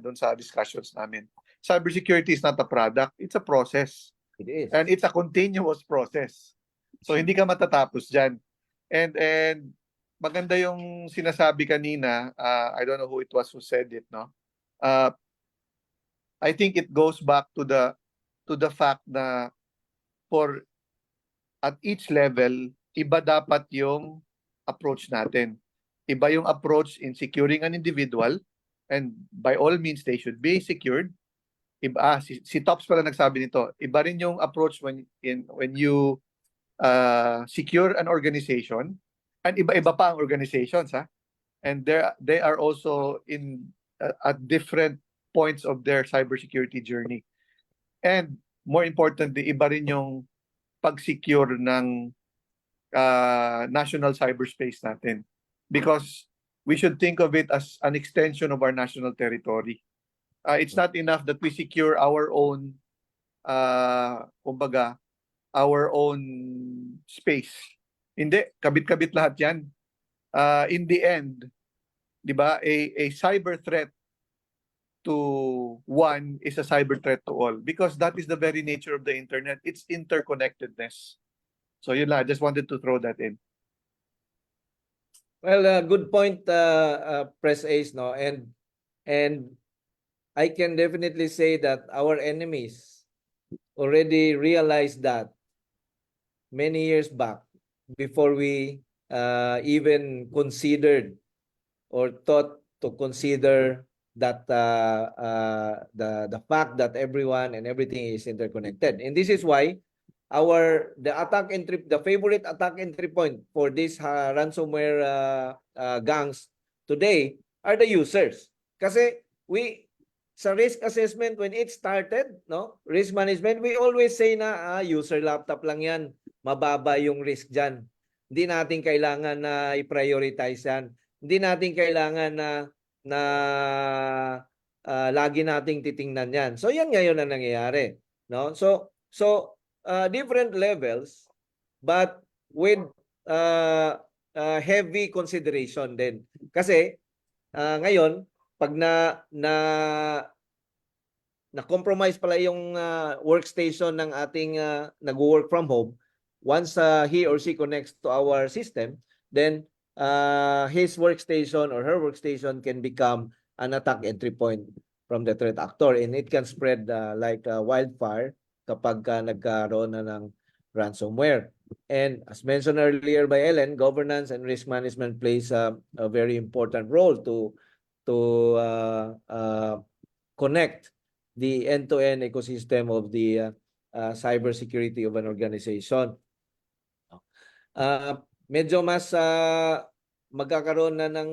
doon sa discussions namin. Cybersecurity is not a product, it's a process. It is. And it's a continuous process. So hindi ka matatapos diyan. And maganda yung sinasabi kanina, I don't know who it was who said it, no? I think it goes back to the fact na for at each level, iba dapat yung approach natin. Iba yung approach in securing an individual, and by all means they should be secured. Iba, si Tops pala nagsabi nito. Iba rin yung approach when you secure an organization, and iba-iba pa ang organizations, ha? And they are also in at different points of their cybersecurity journey. And more importantly, iba rin yung pag-secure ng national cyberspace natin. Because we should think of it as an extension of our national territory. It's not enough that we secure our own, kumbaga, our own space. Hindi, kabit-kabit lahat yan. in the end, di ba, a cyber threat to one is a cyber threat to all because that is the very nature of the internet. It's interconnectedness. So yun lang, I just wanted to throw that in. Well, good point, Press Ace, no? And I can definitely say that our enemies already realized that many years back before we even considered or thought to consider that the fact that everyone and everything is interconnected. And this is why the favorite attack entry point for these ransomware gangs today are the users. Kasi sa risk assessment when it started, no, risk management, we always say na user laptop lang yan, mababa yung risk diyan. Hindi natin kailangan na i-prioritize yan. Hindi natin kailangan na lagi nating titingnan yan. So yan ngayon ang nangyayari, no? So different levels but with heavy consideration din. Kasi ngayon pag na-compromise pala yung workstation ng ating nag-work from home, once he or she connects to our system, then his workstation or her workstation can become an attack entry point from the threat actor, and it can spread like wildfire kapag nagkaroon na ng ransomware. And as mentioned earlier by Ellen, governance and risk management plays a very important role to connect the end-to-end ecosystem of the cybersecurity of an organization. Medyo mas magkakaroon na ng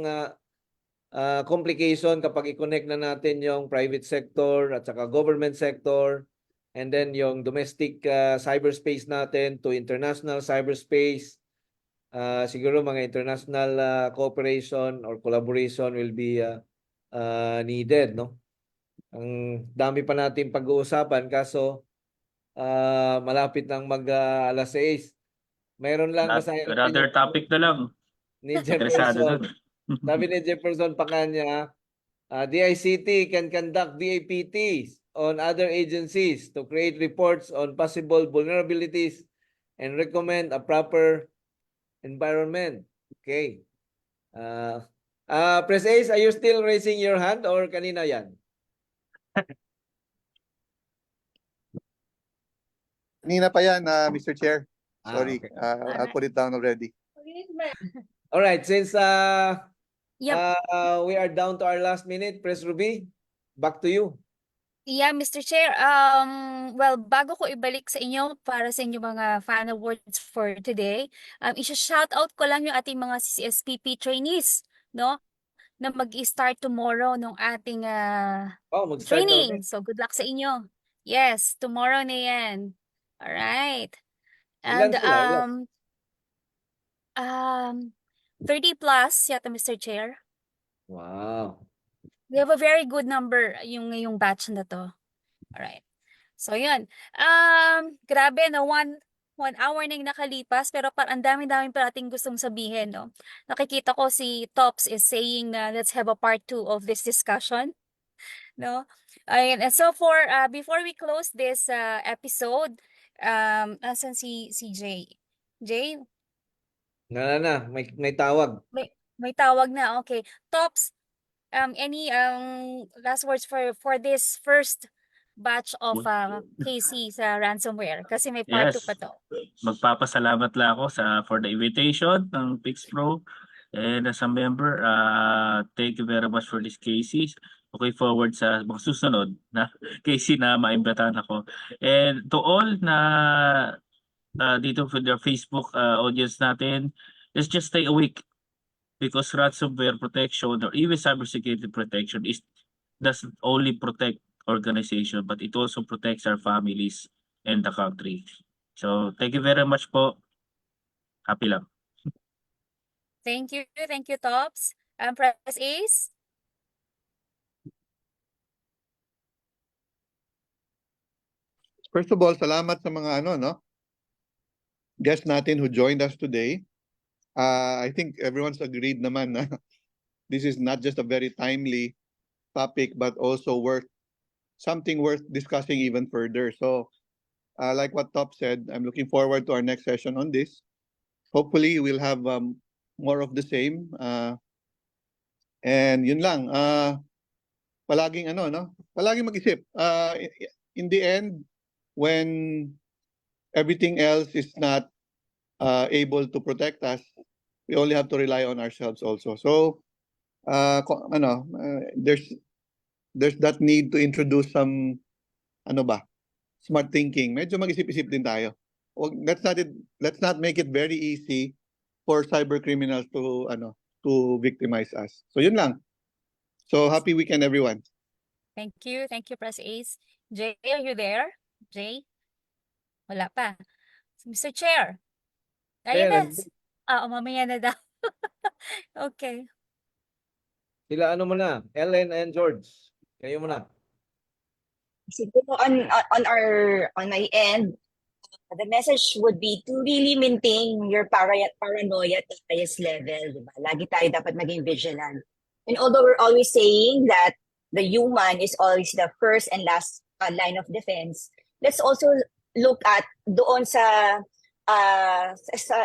complication kapag i-connect na natin yung private sector at saka government sector, and then yung domestic cyberspace natin to international cyberspace. Siguro mga international cooperation or collaboration will be needed, no? Ang dami pa natin pag-uusapan kaso malapit nang mag alas 6. Mayroon lang basahin Another topic na lang. ni Interesado Jefferson. dun. Sabi ni Jefferson Pacanya, DICT can conduct VAPTs on other agencies to create reports on possible vulnerabilities and recommend a proper environment. Okay. Press Ace, are you still raising your hand or kanina yan? Kanina pa yan, Mr. Chair. Sorry, Okay. I'll put it down already. All right, since Yep. we are down to our last minute, Press Ruby, back to you. Yeah, Mr. Chair. Well, bago ko ibalik sa inyo para sa inyong mga final words for today, isa-shout out ko lang yung ating mga CSPP trainees, no? Na mag-start tomorrow nung ating Mag-start na training. ulit. So, good luck sa inyo. Yes, tomorrow na yan. All right. Ilan And sila? Ilan? 30 plus yata, Mr. Chair. Wow. We have a very good number yung ngayong batch na to. Alright. So, yun. Grabe, no? One hour na yung nakalipas, pero ang dami-dami pa ating gustong sabihin, no? Nakikita ko si Tops is saying na let's have a part 2 of this discussion, no? And so before we close this episode, asan si Jay? Jay? Na, may tawag. May tawag na, okay. Tops, any last words for this first batch of KC sa ransomware? Kasi may part 2 Yes. pa to. Magpapasalamat lang ako for the invitation ng PixPro. And as a member, thank you very much for this cases. Okay, forward sa mga susunod na case na maimbitahan ako. And to all na dito for the Facebook audience natin, let's just stay awake. Because ransomware protection or even cybersecurity protection doesn't only protect organization, but it also protects our families and the country. So thank you very much po. Happy lang. Thank you, Tops. Press Ace? First of all, salamat sa mga guests natin who joined us today. I think everyone's agreed naman na this is not just a very timely topic, but also something worth discussing even further. So, like what Top said, I'm looking forward to our next session on this. Hopefully, we'll have more of the same. And yun lang. Palaging ano, no? Palaging mag-isip. In the end, when everything else is not able to protect us, we only have to rely on ourselves also. So, there's that need to introduce some, ano ba, smart thinking. Medyo mag-isip-isip din tayo. Let's not make it very easy for cyber criminals to victimize us. So yun lang. So happy weekend, everyone. Thank you, Press Ace. Jay, are you there? Jay? Wala pa. Mr. Chair. Ayun na. Mamaya na daw. Okay. Sila ano muna, Ellen and George. Kayo muna. Siguro on my end, the message would be to really maintain your paranoia at the highest level, di ba? Lagi tayo dapat maging vigilant. And although we're always saying that the human is always the first and last line of defense, let's also look at doon sa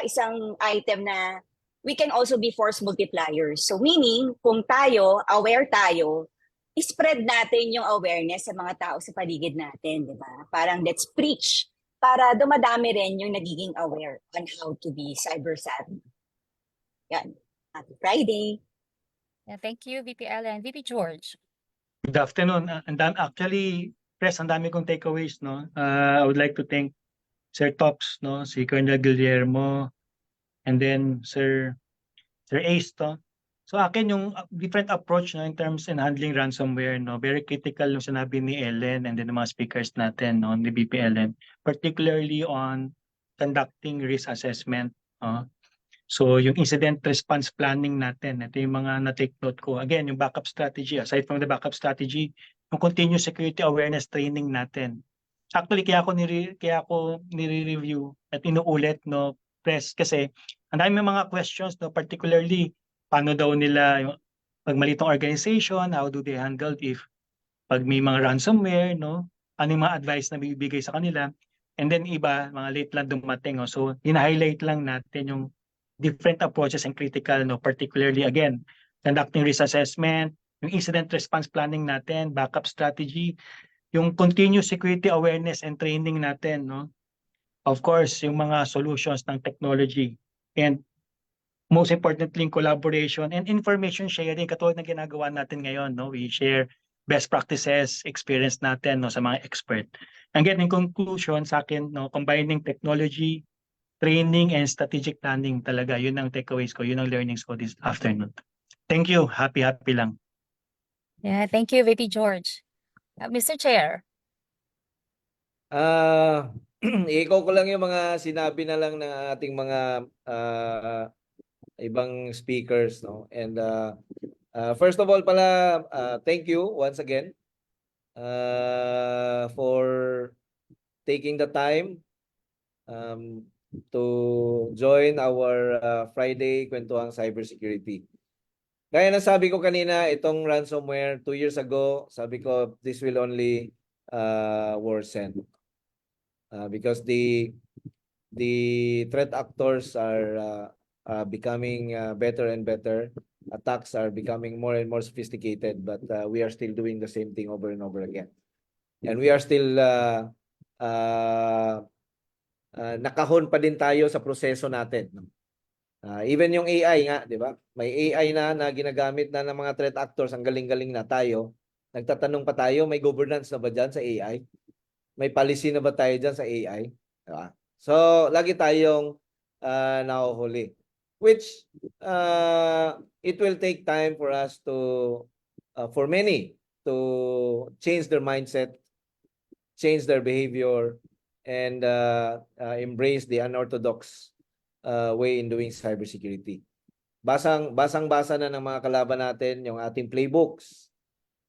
isang item na we can also be force multipliers. So meaning, kung tayo, aware tayo, spread natin yung awareness sa mga tao sa paligid natin, di ba? Parang let's preach para dumadami rin yung nagiging aware on how to be cyber savvy. Yan. Happy Friday. Yeah, thank you, VP Ellen. VP George. Good afternoon. Actually, Press, ang dami kong takeaways, no? I would like to thank Sir Tops, no? Si Colonel Guillermo, and then Sir Ace, to. So akin yung different approach, no, in terms in handling ransomware, no? Very critical yung sinabi ni Ellen and then the mga speakers natin, no, ni VP Ellen, particularly on conducting risk assessment, no? So yung incident response planning natin, ito yung mga na-take note ko. Again, yung backup strategy, aside from the backup strategy, yung continuous security awareness training natin. Actually, kaya ako nire-review at inuulit, no, Press, kasi ang dami mga questions, no, particularly paano daw nila yung pag malitong organization, how do they handle if pag may mga ransomware, no, ano yung mga advice na bibigay sa kanila, and then iba, mga late lang dumating, no? So hina-highlight lang natin yung different approaches and critical, no, particularly again, conducting risk assessment, yung incident response planning natin, backup strategy, yung continuous security awareness and training natin, no? Of course, yung mga solutions ng technology, and most importantly, collaboration and information sharing, katulad ng ginagawa natin ngayon, no? We share best practices, experience natin, no, sa mga expert. Again, in conclusion, sa akin, no, combining technology, training, and strategic planning talaga, yun ang takeaways ko, yun ang learnings ko this afternoon. Thank you. Happy lang. Yeah, thank you, VP George. Mr. Chair. Ikaw ko lang yung mga sinabi na lang ng ating mga ibang speakers, no? And first of all pala, thank you once again for taking the time to join our Friday Kwentuhang Cybersecurity. Kaya nasabi ko kanina, itong ransomware 2 years ago, sabi ko this will only worsen. Because the threat actors are becoming better and better. Attacks are becoming more and more sophisticated, but we are still doing the same thing over and over again. And we are still nakahon pa din tayo sa proseso natin. Even yung AI nga, di ba? May AI na ginagamit na ng mga threat actors, ang galing-galing na tayo. Nagtatanong pa tayo, may governance na ba dyan sa AI? May policy na ba tayo dyan sa AI? Diba? So, lagi tayong nahuhuli. Which, it will take time for us to, for many, to change their mindset, change their behavior, and embrace the unorthodox way in doing cybersecurity. Basang-basa na ng mga kalaban natin yung ating playbooks.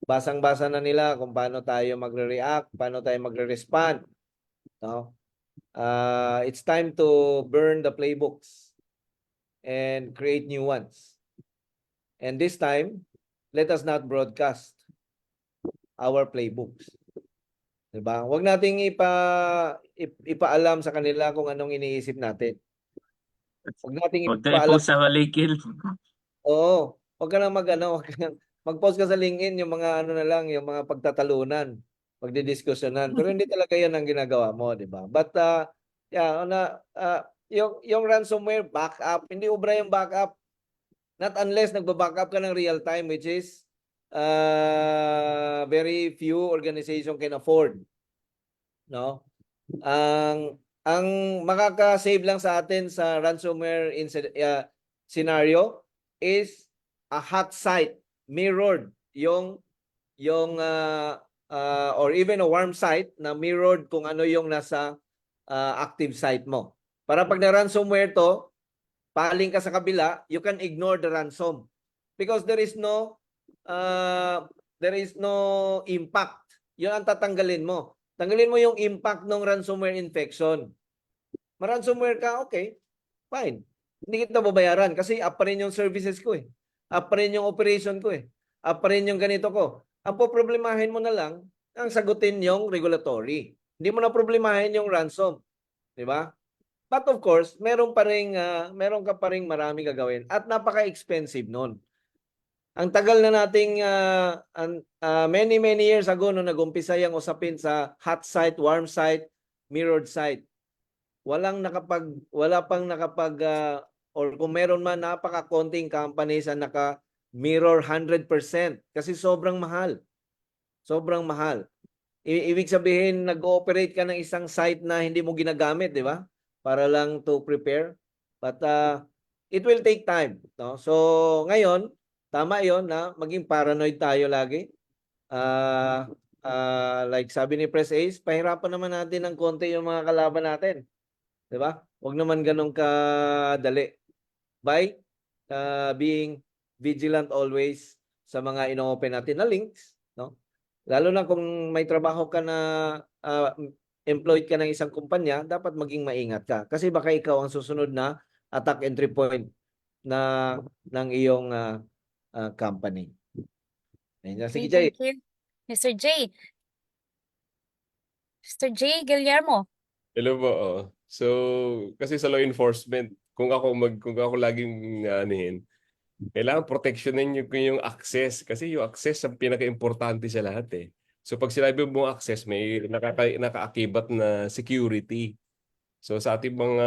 Basang-basa na nila kung paano tayo magre-react, paano tayo magre-respond. No? It's time to burn the playbooks and create new ones. And this time, let us not broadcast our playbooks. Diba? Huwag nating ipaalam sa kanila kung anong iniisip natin. Huwag nating Huwag tayo ipaalam. po sa walikil. Oo. Huwag ka lang mag-post ka sa LinkedIn yung mga ano na lang, yung mga pagtatalunan, pagdidiskusyonan. Pero hindi talaga yan ang ginagawa mo, di ba? But, yung ransomware, backup, hindi ubra yung backup. Not unless nagba-backup ka ng real time, which is very few organization can afford. No? Ang makaka-save lang sa atin sa ransomware scenario is a hot site mirrored yung or even a warm site na mirrored kung ano yung nasa active site mo. Para pag na-ransomware to, paaling ka sa kabila, you can ignore the ransom because there is no impact. Yun ang tatanggalin mo. Tanggalin mo yung impact ng ransomware infection. Ma-ransomware ka, okay, fine. Hindi kita babayaran kasi up pa rin yung services ko eh. Up pa rin yung operation ko eh. Up pa rin yung ganito ko. Ang poproblemahin mo na lang, ang sagutin yung regulatory. Hindi mo na problemahin yung ransom. Di ba? But of course, meron ka pa ring marami gagawin at napaka-expensive nun. Ang tagal na nating many years ago nung nag-umpisa yung usapin sa hot site, warm site, mirrored site. Wala pang nakapag or kung meron man napaka-konting companies na naka-mirror 100% kasi sobrang mahal. Sobrang mahal. Ibig sabihin nag-ooperate ka ng isang site na hindi mo ginagamit, di ba? Para lang to prepare. But it will take time, no? So ngayon, tama 'yon na maging paranoid tayo lagi. Like sabi ni Press Ace, pahirapan naman natin ng konti yung mga kalaban natin. 'Di ba? Huwag naman ganun kadali. By being vigilant always sa mga ino-open natin na links, no? Lalo na kung may trabaho ka na employed ka ng isang kumpanya, dapat maging maingat ka. Kasi baka ikaw ang susunod na attack entry point ng iyong company. Sige, Jay. Thank you. Mr. J. Mr. J. Guillermo. Hello po. So, kasi sa law enforcement, kung ako laging anihin, kailangan protectionin ko yung access kasi yung access ang pinaka-importante sa lahat eh. So pag sinabi mo access, may nakaakibat na security. So sa ating mga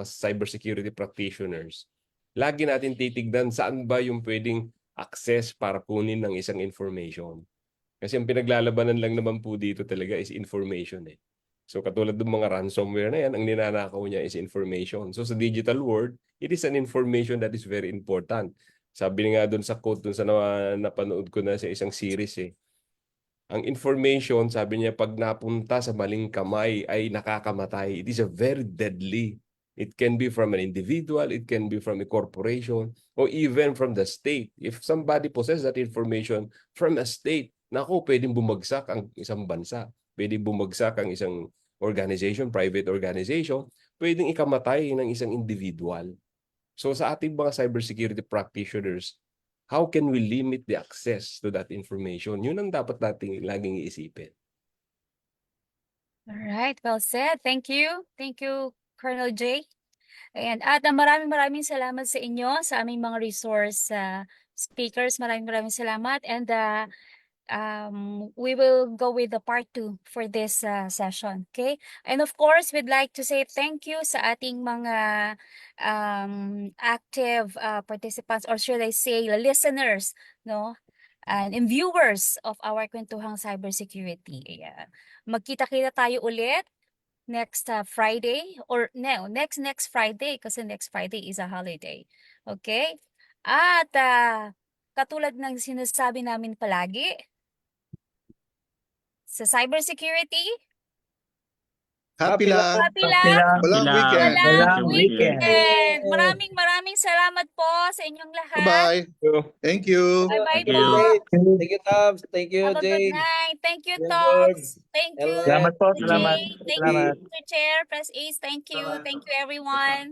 cybersecurity practitioners, lagi natin titignan saan ba yung pwedeng access para kunin ng isang information. Kasi ang pinaglalabanan lang naman po dito talaga is information eh. So katulad ng mga ransomware na yan, ang ninanakaw niya is information. So sa digital world, it is an information that is very important. Sabi nga doon sa quote doon sa napanood ko na sa isang series eh. Ang information, sabi niya, pag napunta sa maling kamay ay nakakamatay. It is a very deadly. It can be from an individual, it can be from a corporation, or even from the state. If somebody possesses that information from a state, naku, pwedeng bumagsak ang isang bansa. Pwedeng bumagsak ang isang organization, private organization, pwedeng ikamatay ng isang individual. So sa ating mga cybersecurity practitioners, how can we limit the access to that information? Yun ang dapat nating laging iisipin. All right, well said. Thank you. Thank you, Colonel J. And maraming salamat sa inyo, sa aming mga resource speakers. Maraming salamat. And we will go with the part 2 for this session. Okay? And of course, we'd like to say thank you sa ating mga active participants, or should I say listeners, no? And viewers of our Kwentuhang Cybersecurity. Ayan. Magkita-kita tayo ulit next Friday, or no, next Friday, kasi next Friday is a holiday. Okay? At katulad ng sinasabi namin palagi, sa cybersecurity, Happy lang. happy lang, Walang weekend. walang weekend. weekend. Maraming salamat po sa inyong lahat. Bye-bye. Thank you. Bye-bye Thank po. you. Thank you, Tabs. Thank you, Have a good Jay. night. Thank you, Good Tox. Thank you, Hello. Salamat po, Mr. salamat. Jay. Thank Salamat. you, Mr. Chair, Press Ace. Thank you. Thank you, everyone.